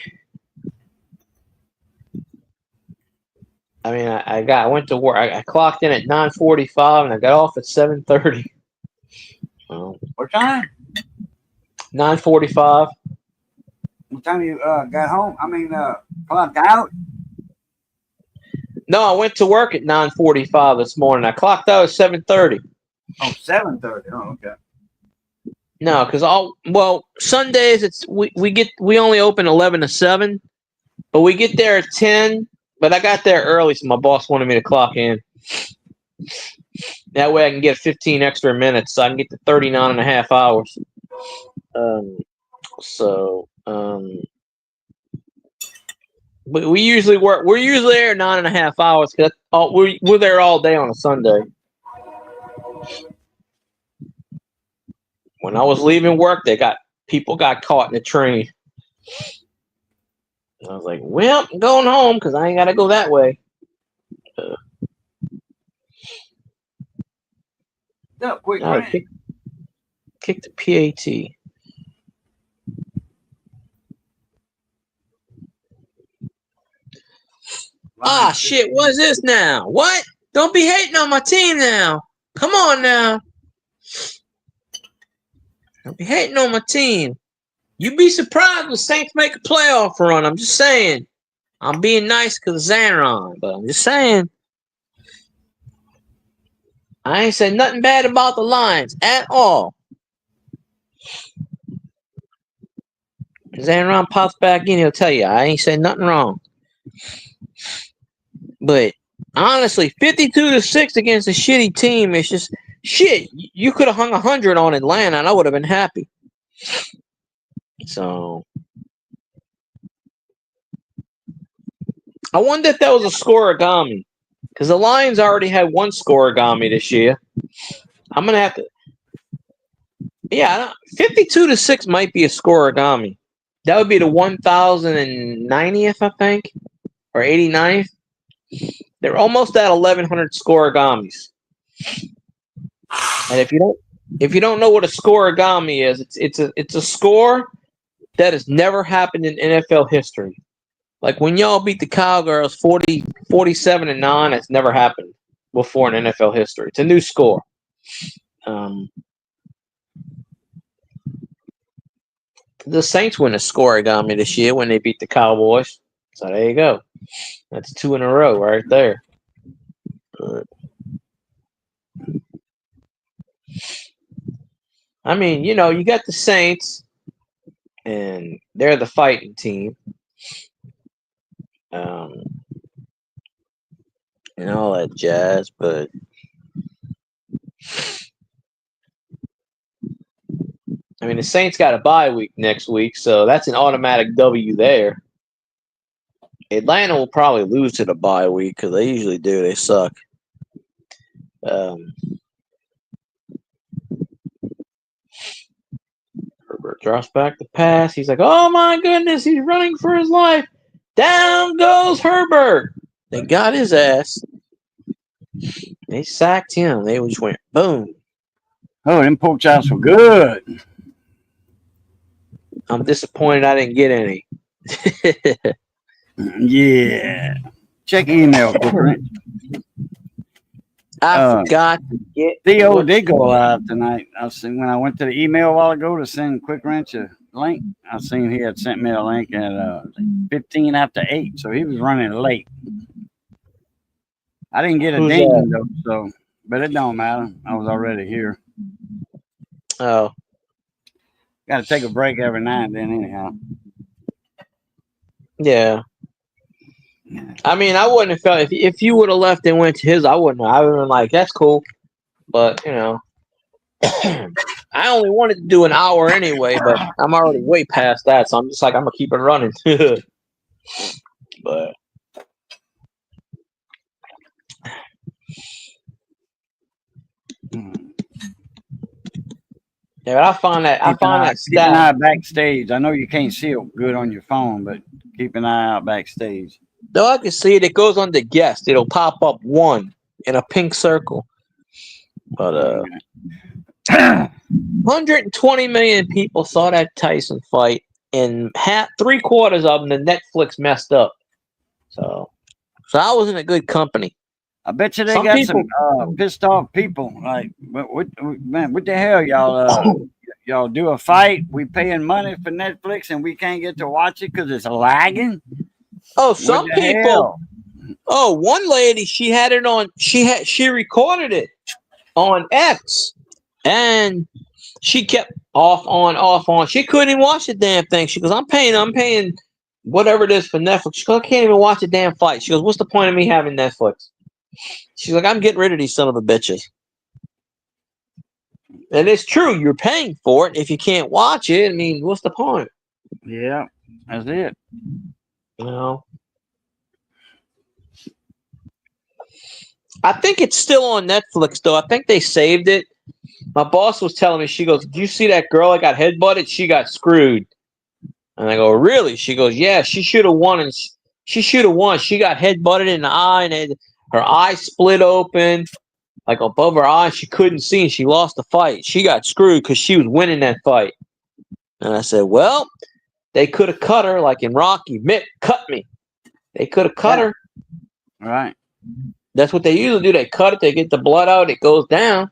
I mean, I went to work. I clocked in at 9:45 and I got off at 7:30. What time? 9:45. What time you got home? I mean, clocked out? No, I went to work at 9:45 this morning. I clocked out at 7:30. Oh, 7:30. Oh, okay. No, because Sundays we only open 11 to 7, but we get there at 10. But I got there early, so my boss wanted me to clock in. That way I can get 15 extra minutes, so I can get to 39 and a half hours. But we usually work. We're usually there 9.5 hours because we're there all day on a Sunday. When I was leaving work, people got caught in the train. I was like, "Well, I'm going home because I ain't got to go that way." Quick, kick the PAT. Ah, shit, what is this now? What? Don't be hating on my team now. Come on now. Don't be hating on my team. You'd be surprised when Saints make a playoff run. I'm just saying. I'm being nice because of Xanron, but I'm just saying. I ain't said nothing bad about the Lions at all. Xanron pops back in, he'll tell you, I ain't said nothing wrong. But honestly, 52-6 against a shitty team is just shit. You could have hung 100 on Atlanta, and I would have been happy. So I wonder if that was a scoregami, because the Lions already had one scoregami this year. I'm gonna have to. Yeah, 52-6 might be a scoregami. That would be the 1090th, I think, or 89th. They're almost at 1100 scorigamis. And if you don't know what a scoregami is, it's a score that has never happened in NFL history. Like when y'all beat the Cowgirls 47-9, it's never happened before in NFL history. It's a new score. The Saints win a scoregami this year when they beat the Cowboys. So there you go. That's 2 in a row right there. I mean, you know, you got the Saints, and they're the fighting team. Um, and all that jazz, but I mean, the Saints got a bye week next week, so that's an automatic W there. Atlanta will probably lose to the bye week because they usually do. They suck. Herbert drops back the pass. He's like, oh my goodness, he's running for his life. Down goes Herbert. They got his ass. They sacked him. They just went boom. Oh, them pork chops were good. I'm disappointed I didn't get any. Yeah. Check email, quick, Rich. I forgot to get Theo did go live tonight. I seen when I went to the email a while ago to send Quick Wrench a link. I seen he had sent me a link at 15 after 8, so he was running late. I didn't get a ding though, so but it don't matter. I was already here. Oh, got to take a break every now and then, anyhow. Yeah. I mean, I wouldn't have felt if you would have left and went to his, I wouldn't have. I would have been like, that's cool. But, you know, I only wanted to do an hour anyway, but I'm already way past that. So I'm just like, I'm going to keep it running. But. Yeah, but I find that keep an eye backstage. I know you can't see it good on your phone, but keep an eye out backstage. Though I can see it, it goes on the guest. It'll pop up 1 in a pink circle. But 120 million people saw that Tyson fight, and 3/4 of them the Netflix messed up. So I was in a good company. I bet you they got some pissed off people. Like, what the hell, y'all? Y'all do a fight? We paying money for Netflix and we can't get to watch it because it's lagging. Oh, some people. Hell? Oh, one lady, she had it on. She recorded it on X, and she kept off on. She couldn't even watch the damn thing. She goes, I'm paying whatever it is for Netflix. She goes, I can't even watch the damn fight. She goes, what's the point of me having Netflix? She's like, I'm getting rid of these son of a bitches. And it's true, you're paying for it. If you can't watch it, I mean, what's the point? Yeah, that's it. You know? I think it's still on Netflix, though. I think they saved it. My boss was telling me, she goes, did you see that girl that got headbutted? She got screwed. And I go, really? She goes, yeah, she should have won. And she should have won. She got headbutted in the eye, and her eye split open, like above her eye. She couldn't see, and she lost the fight. She got screwed because she was winning that fight. And I said, well, they could have cut her like in Rocky. Mick, cut me. They could have cut her. All right. That's what they usually do. They cut it. They get the blood out. It goes down.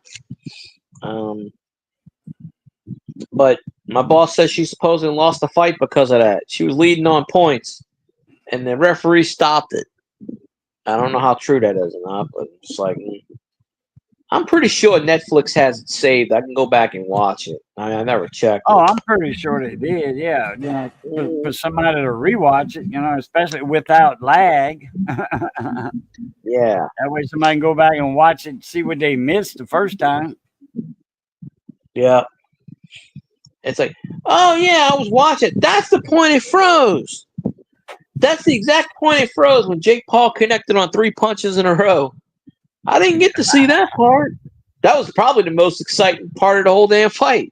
But my boss says she supposedly lost the fight because of that. She was leading on points, and the referee stopped it. I don't know how true that is or not, but it's like, I'm pretty sure Netflix has it saved. I can go back and watch it. I never checked. Oh, I'm pretty sure they did. Yeah, for somebody to rewatch it, especially without lag. Yeah. That way somebody can go back and watch it, see what they missed the first time. Yeah. It's like, oh yeah, I was watching. That's the point it froze. That's the exact point it froze when Jake Paul connected on 3 punches in a row. I didn't get to see that part. That was probably the most exciting part of the whole damn fight.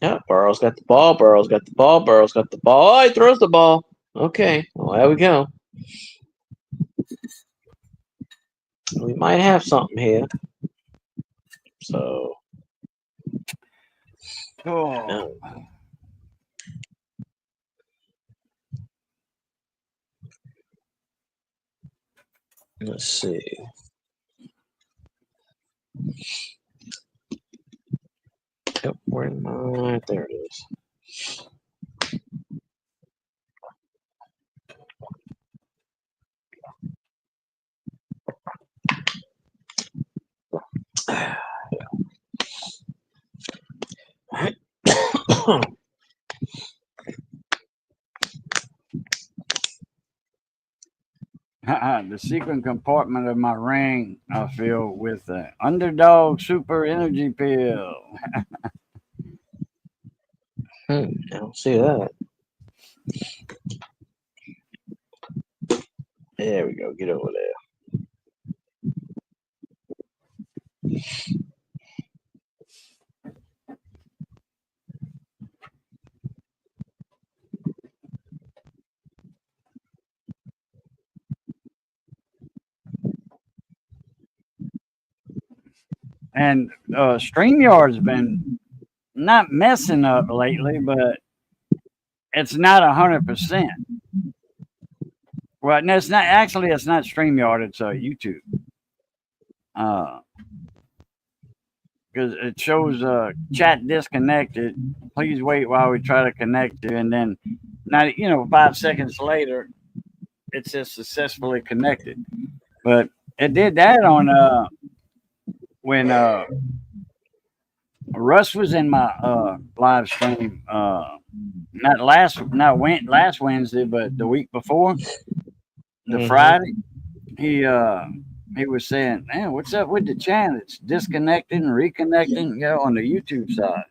Yeah, Burrow's got the ball. Burrow's got the ball. Burrow's got the ball. Oh, he throws the ball. Okay, well, there we go. We might have something here. So. Oh. Let's see. Yep, where am I? There it is. The secret compartment of my ring I fill with the underdog super energy pill. I don't see that. There we go. Get over there. And StreamYard's been not messing up lately, but it's not 100%. Well, no, it's not. Actually, it's not StreamYard. It's YouTube. Because it shows chat disconnected. Please wait while we try to connect you, and then, not 5 seconds later, it says successfully connected. But it did that on when Russ was in my live stream. Not last Wednesday, but the week before, the Friday. He was saying, "Man, what's up with the chat? It's disconnecting and reconnecting, on the YouTube side."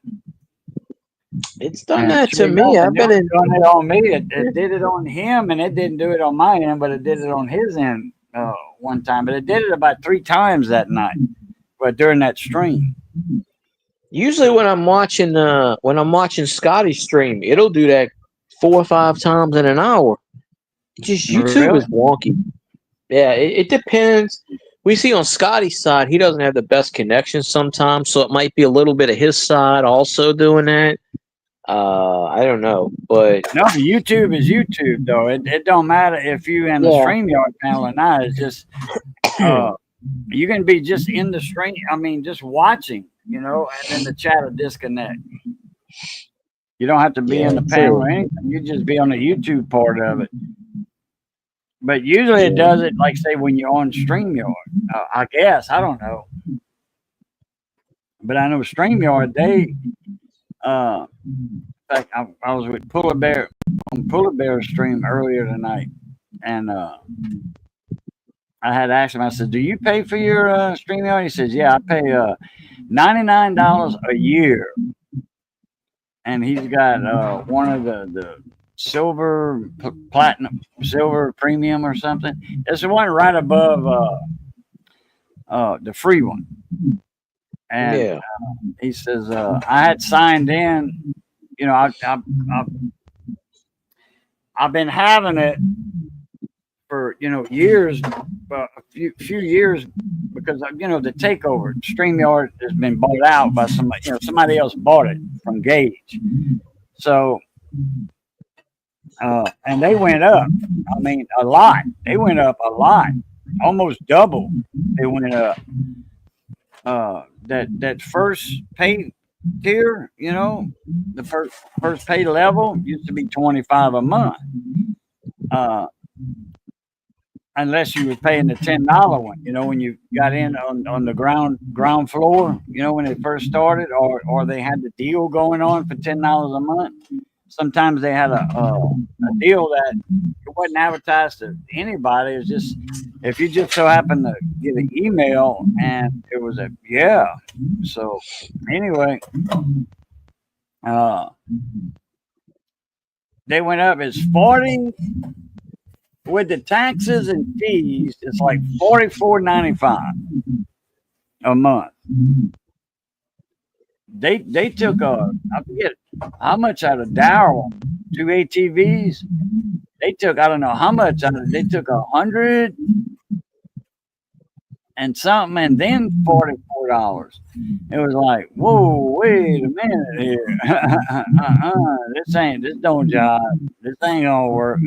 It's done that to me. I've been done it on me. It did it on him, and it didn't do it on my end, but it did it on his end one time. But it did it about 3 times that night, but during that stream. Usually when I'm watching Scotty stream, it'll do that 4 or 5 times in an hour. Just YouTube is wonky. Yeah, it depends. We see on Scotty's side, he doesn't have the best connection sometimes, so it might be a little bit of his side also doing that. I don't know, but no, YouTube is YouTube though. It don't matter if you in the StreamYard panel or not. It's just you can be just in the stream. I mean, just watching, and then the chat will disconnect. You don't have to be in the panel or anything. You just be on the YouTube part of it. But usually it does it, like say when you're on StreamYard. I guess I don't know, but I know StreamYard. They, in fact, I was with Puller Bear on Puller Bear's stream earlier tonight, and I had asked him. I said, "Do you pay for your StreamYard?" He says, "Yeah, I pay $99 a year," and he's got one of the silver, platinum, silver premium or something. It's the one right above the free one. And he says, I had signed in, I've been having it for, years, a few years, because, the takeover, StreamYard has been bought out by somebody, somebody else bought it from Gage. So, and they went up. I mean, a lot. They went up a lot, almost double. They went up. That first pay tier, the first pay level used to be $25 a month. Unless you were paying the $10 one, when you got in on the ground floor, when it first started, or they had the deal going on for $10 a month. Sometimes they had a deal that it wasn't advertised to anybody. It was just if you just so happened to get an email and it was So anyway, they went up. It's 40 with the taxes and fees. It's like $44.95 a month. They took I forget how much out of Darrell, 2 ATVs. They took, I don't know how much out of it. They took 100 and something, and then $44. It was like, whoa, wait a minute here. This don't jive. This ain't gonna work.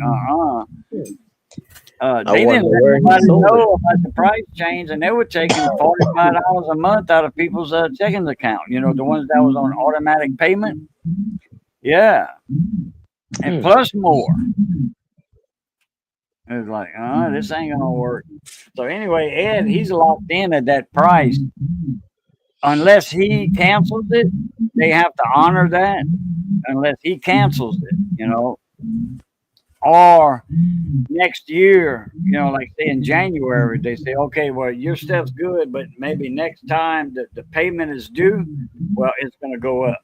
They didn't let anybody know about the price change, and they were taking $45 a month out of people's checking account. The ones that was on automatic payment. Yeah, and plus more. It was like, this ain't gonna work. So anyway, Ed, he's locked in at that price. Unless he cancels it, they have to honor that. unless he cancels it, or next year, like say in January, they say, okay, well, your stuff's good, but maybe next time the payment is due, well, it's going to go up.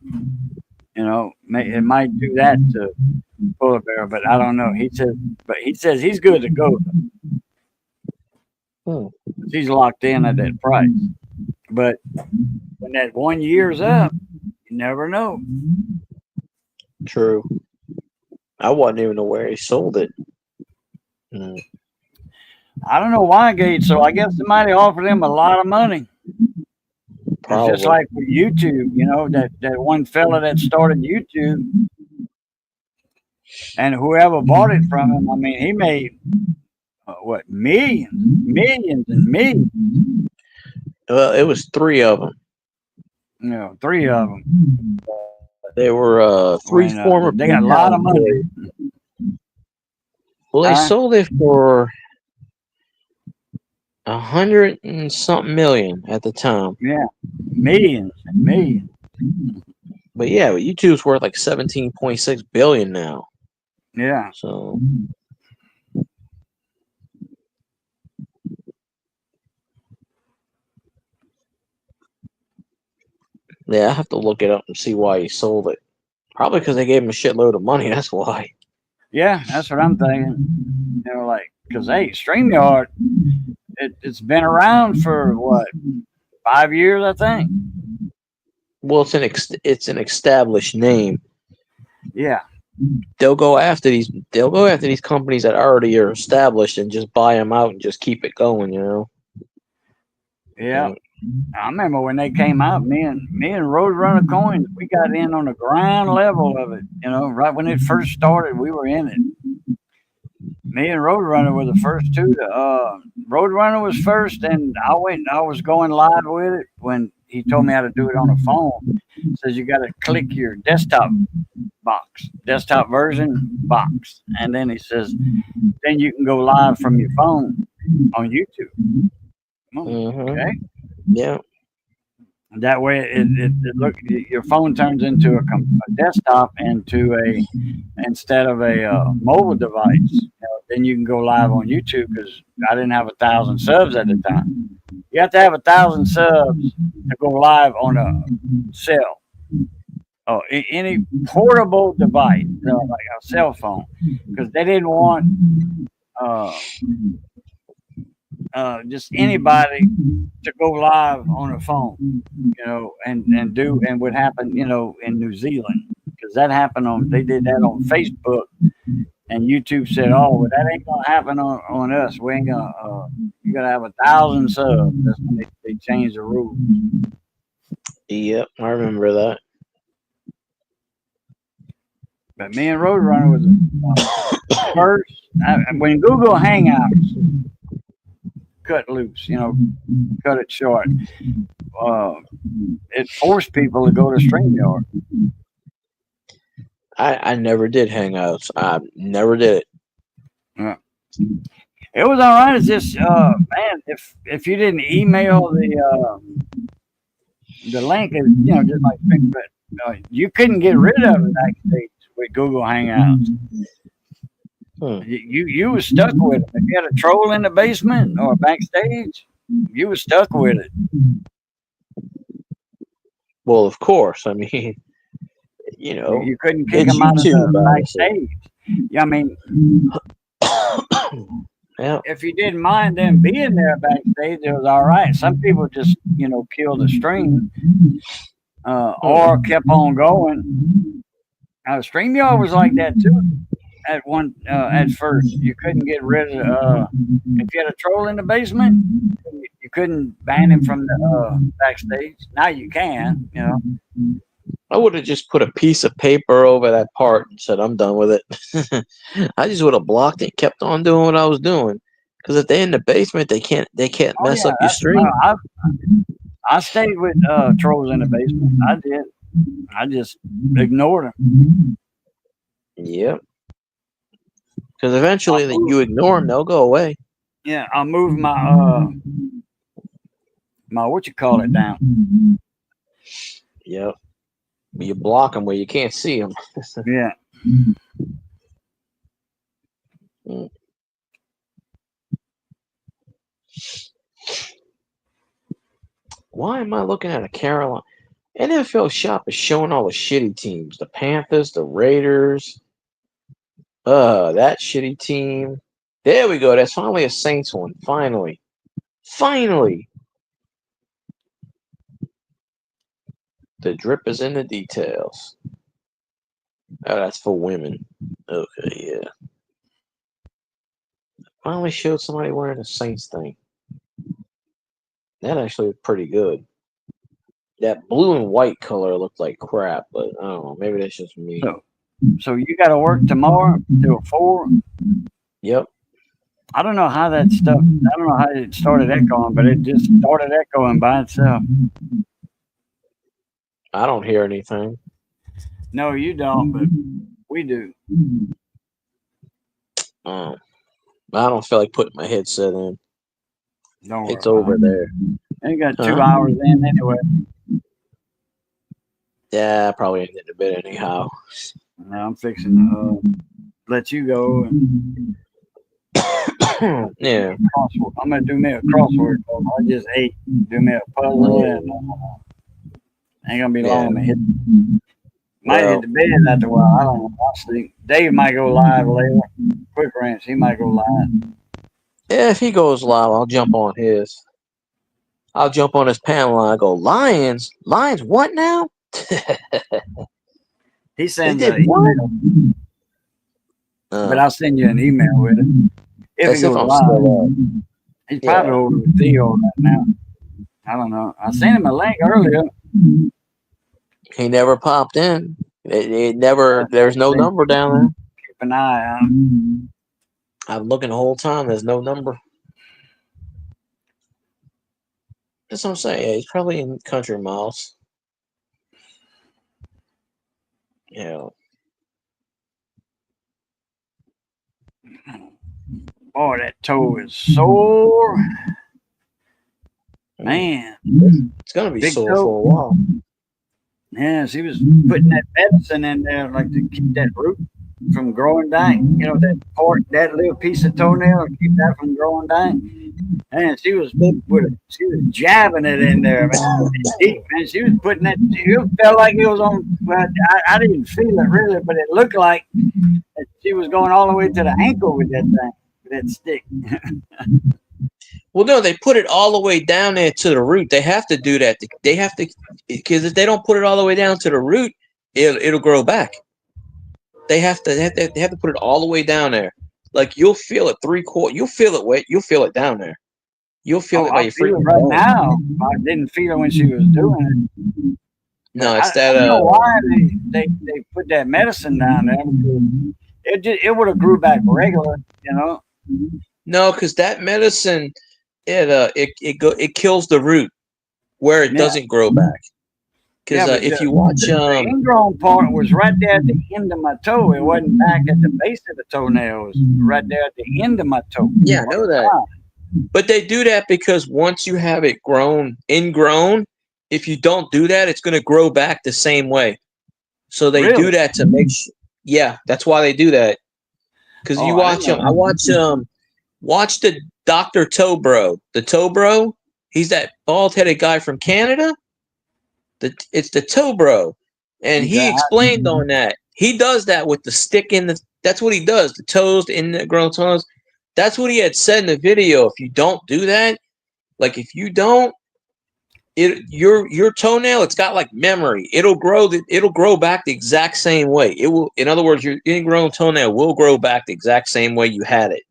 It might do that to Polar Bear, but I don't know. He says he's good to go. He's locked in at that price. But when that 1 year's up, you never know. True. I wasn't even aware he sold it. I don't know why, Gage. So I guess somebody offered him a lot of money. Probably. It's just like with YouTube, that one fella that started YouTube, and whoever bought it from him, I mean, he made millions and millions. Well, it was 3 of them. 3 of them. They were 3 former. They got a lot of money. Well, they sold it for $100 and something million at the time. Yeah, millions and millions. But yeah, YouTube's worth like 17.6 billion now. Yeah. So. Yeah, I have to look it up and see why he sold it. Probably because they gave him a shitload of money. That's why. Yeah, that's what I'm thinking. Because hey, StreamYard, it's been around for what, 5 years, I think. Well, it's an established name. Yeah. They'll go after these companies that already are established and just buy them out and just keep it going. Yeah. I remember when they came out, me and Roadrunner Coins, we got in on the ground level of it. Right when it first started, we were in it. Me and Roadrunner were the first two. Roadrunner was first, and I was going live with it when he told me how to do it on the phone. He says you got to click your desktop version box, and then he says, then you can go live from your phone on YouTube. Okay. Yeah. That way, your phone turns into a desktop instead of a mobile device. Then you can go live on YouTube because I didn't have 1,000 subs at the time. You have to have 1,000 subs to go live on a cell. Oh, any portable device, like a cell phone, because they didn't want just anybody to go live on a phone, and what happened, in New Zealand, because that happened they did that on Facebook, and YouTube said, oh, well, that ain't gonna happen on us. We ain't gonna, you gotta have 1,000 subs. That's when they changed the rules. Yep, I remember that. But me and Roadrunner was first, when Google Hangouts cut loose, cut it short. It forced people to go to StreamYard. I never did Hangouts. I never did it. Yeah. It was all right. It's just, man, if you didn't email the link, just like, but you couldn't get rid of it backstage with Google Hangouts. You was stuck with it. If you had a troll in the basement or backstage, you was stuck with it. Well, of course. I mean, you couldn't kick them out of the backstage. Yeah, I mean, yeah. If you didn't mind them being there backstage, it was all right. Some people just, killed the stream or kept on going. StreamYard was like that too. At first, you couldn't get rid of if you had a troll in the basement, you couldn't ban him from the backstage. Now you can, I would have just put a piece of paper over that part and said, I'm done with it. I just would have blocked it and kept on doing what I was doing. Because if they're in the basement, they can't mess up your stream. I stayed with trolls in the basement. I did. I just ignored them. Yep. Because eventually, you ignore them, they'll go away. Yeah, I moved my my down. Yep. You block them where you can't see them. Yeah. Why am I looking at a Carolina? NFL Shop is showing all the shitty teams. The Panthers, the Raiders. That shitty team. There we go. That's finally a Saints one. Finally. Finally. The drip is in the details. Oh, that's for women. Okay, yeah. Finally showed somebody wearing a Saints thing. That actually was pretty good. That blue and white color looked like crap, but I don't know. Maybe that's just me. So you got to work tomorrow till 4. Yep. I don't know how that stuff. I don't know how it started echoing, but it just started echoing by itself. I don't hear anything. No, you don't, but we do. I don't feel like putting my headset in. Don't worry. It's over there. You got 2 hours in anyway. Yeah, I probably ain't in the bed anyhow. Now I'm fixing to let you go. And Yeah. I'm gonna do me a crossword. I just ate. Do me a puzzle, and ain't gonna be long. Might hit the bed after a while. I don't know. I'll sleep. Dave might go live later. Quick Ranch, he might go live. Yeah, if he goes live, I'll jump on his. I'll jump on his panel and I go, Lions? Lions what now? He sends an email. But I'll send you an email with it. If he goes live. He's probably over with Theo right now. I don't know. I sent him a link earlier. He never popped in. It never. There's no number down there. Keep an eye on him. I'm looking the whole time. There's no number. That's what I'm saying. Yeah, he's probably in country miles. Yeah. Boy, that toe is sore. Man. It's going to be sore for a while. Yeah, she was putting that medicine in there like to keep that root from growing back. You know, that little piece of toenail to keep that from growing back. And she was jabbing it in there, man. Deep, man. She was putting that. It felt like it was on. Well, I didn't feel it really, but it looked like she was going all the way to the ankle with that thing, with that stick. Well, no, they put it all the way down there to the root. They have to do that. They have to, because if they don't put it all the way down to the root, it'll grow back. They have to put it all the way down there. Like you'll feel it 3/4. You'll feel it. Wait, you'll feel it down there. You'll feel it by your freaking right now. I didn't feel it when she was doing it. No, it's I don't know why they put that medicine down there. It would have grew back regular, you know. No, because that medicine, it kills the root where it doesn't grow back. Because if you watch, the ingrown part was right there at the end of my toe. It wasn't back at the base of the toenail. It was right there at the end of my toe. Yeah, I know that. But they do that because once you have it ingrown, if you don't do that, it's going to grow back the same way. So they do that to make sure. Yeah, that's why they do that. Because you watch them. I watch the Dr. Toe Bro. The Toe Bro, he's that bald-headed guy from Canada. It's the Toe Bro. And he explained on that. He does that with the stick in the. That's what he does. The toes, the ingrown toes. That's what he had said in the video. If you don't do that, like if you don't, your toenail, it's got like memory. It'll grow back the exact same way. It will. In other words, your ingrown toenail will grow back the exact same way you had it.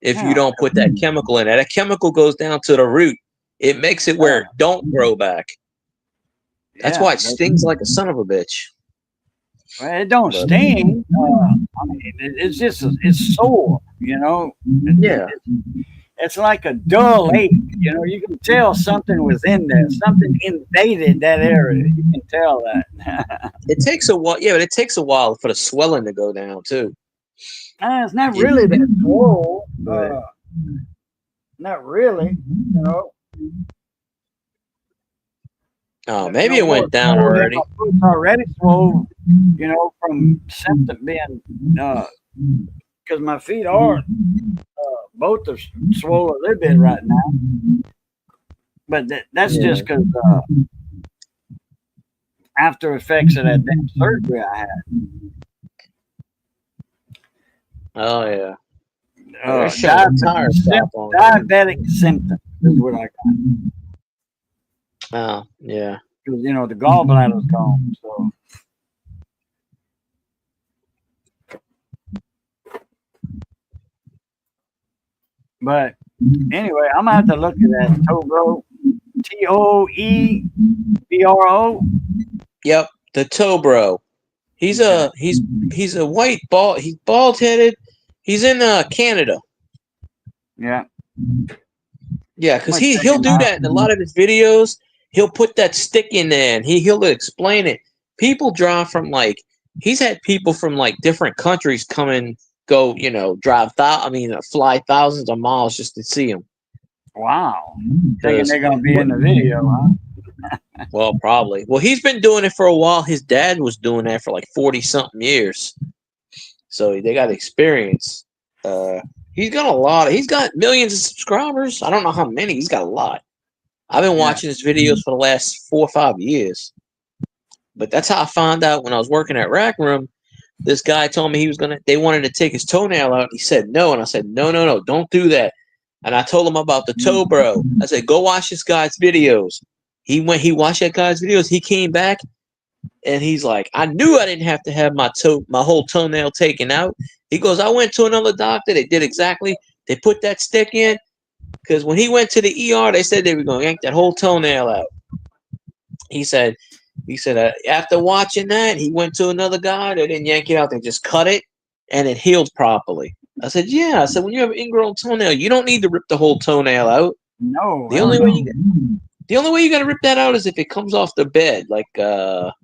If you don't put that chemical in it, that chemical goes down to the root. It makes it where it don't grow back. That's why it stings like a son of a bitch. Well, it don't sting. I mean, it's sore, you know. It's like a dull ache, you know. You can tell something was in there. Something invaded that area. You can tell that. It takes a while. Yeah, but it takes a while for the swelling to go down too. It's not really that swole. Not really, you know. Oh, maybe no it more went down swole than already. my foot's already swole, from symptom being, because my feet are, both are swole a little bit right now. But that's Yeah. just because after effects of that damn surgery I had. Oh yeah. They're showing a tire shop on here. Diabetic symptoms is what I got. Oh yeah. Because the gallbladder's gone. So but anyway, I'm gonna have to look at that Tobro. TOEBRO. Yep. The Tobro. He's Okay. he's a white bald. He's bald headed. He's in Canada. Yeah. Yeah, I'm because gonna check he'll him do out. that in a lot of his videos. He'll put that stick in there and he'll explain it. People drive from he's had people from different countries come and go, drive fly thousands of miles just to see him. Wow. Thinking Because they're gonna be in the video, huh? well, probably. Well, he's been doing it for a while. His dad was doing that for 40 something years. So they got experience. He's got millions of subscribers. I don't know how many. He's got a lot. I've been Yeah. watching his videos for the last 4 or 5 years. But that's how I found out when I was working at Rack Room. This guy told me they wanted to take his toenail out. He said no. And I said, no, don't do that. And I told him about the toe bro. I said, go watch this guy's videos. He watched that guy's videos. He came back and he's like, I knew I didn't have to have my whole toenail taken out. He goes, I went to another doctor. They did exactly. They put that stick in. Because when he went to the ER, they said they were going to yank that whole toenail out. He said after watching that, he went to another guy. They didn't yank it out. They just cut it, and it healed properly. I said, yeah. I said, when you have an ingrown toenail, you don't need to rip the whole toenail out. No. The only way you got to rip that out is if it comes off the bed, that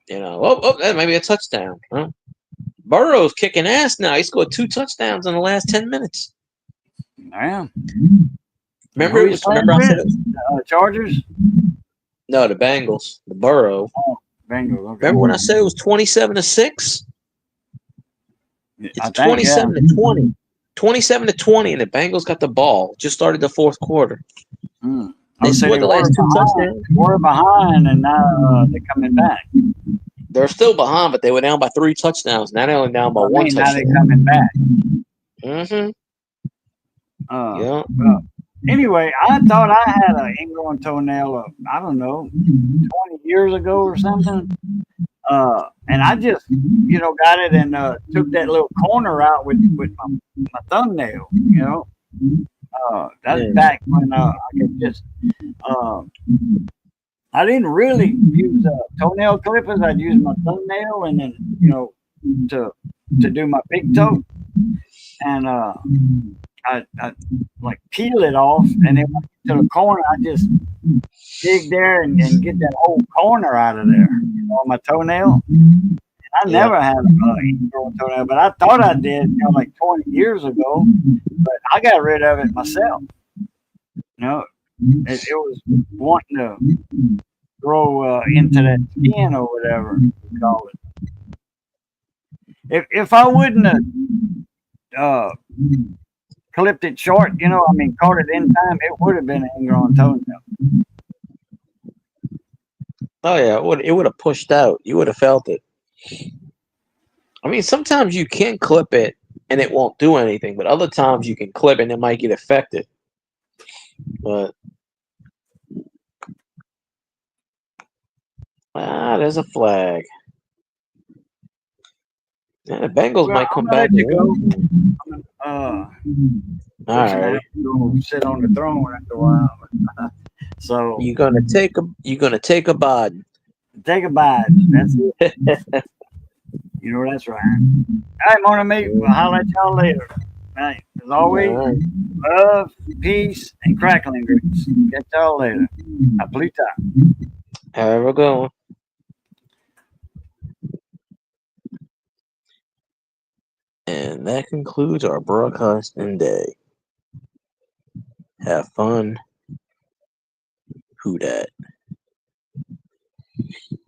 may be a touchdown. Huh? Burrow's kicking ass now. He scored 2 touchdowns in the last 10 minutes. Yeah. Remember I said it was Chargers? No, the Bengals. The Burrow. Oh, Bengals. Okay. Remember when I said it was 27-6? It's I think, 27-20. 27-20, and the Bengals got the ball. Just started the fourth quarter. They scored the last 2 touchdowns. We're behind, and now they're coming back. They're still behind, but they were down by 3 touchdowns. Now they're only down by 1 touchdown. Now they're coming back. Mm-hmm. Yeah. Anyway, I thought I had an ingrown toenail I don't know, 20 years ago or something. And I just, got it and took that little corner out with my thumbnail, that's back when I could just, I didn't really use toenail clippers. I'd use my thumbnail and then, to do my big toe. And I peel it off, and then to the corner, I just dig there and get that whole corner out of there on my toenail. I never had an ingrown toenail, but I thought I did, 20 years ago. But I got rid of it myself. It was wanting to grow into that skin or whatever you call it. If I wouldn't have clipped it short, caught it in time, it would have been an ingrown toenail. Oh yeah, it would have pushed out. You would have felt it. I mean, sometimes you can clip it and it won't do anything, but other times you can clip it and it might get affected. But there's a flag. Yeah, the Bengals might come back. All right. Go sit on the throne after a while. So you're gonna take a Biden. Take a Biden. That's it. That's right. All right, Mona, mate. We'll holler at y'all later. All right. As always, love, peace, and crackling grits. Catch y'all later. Aplita. Have a good one. And that concludes our broadcasting day. Have fun. WHODAT.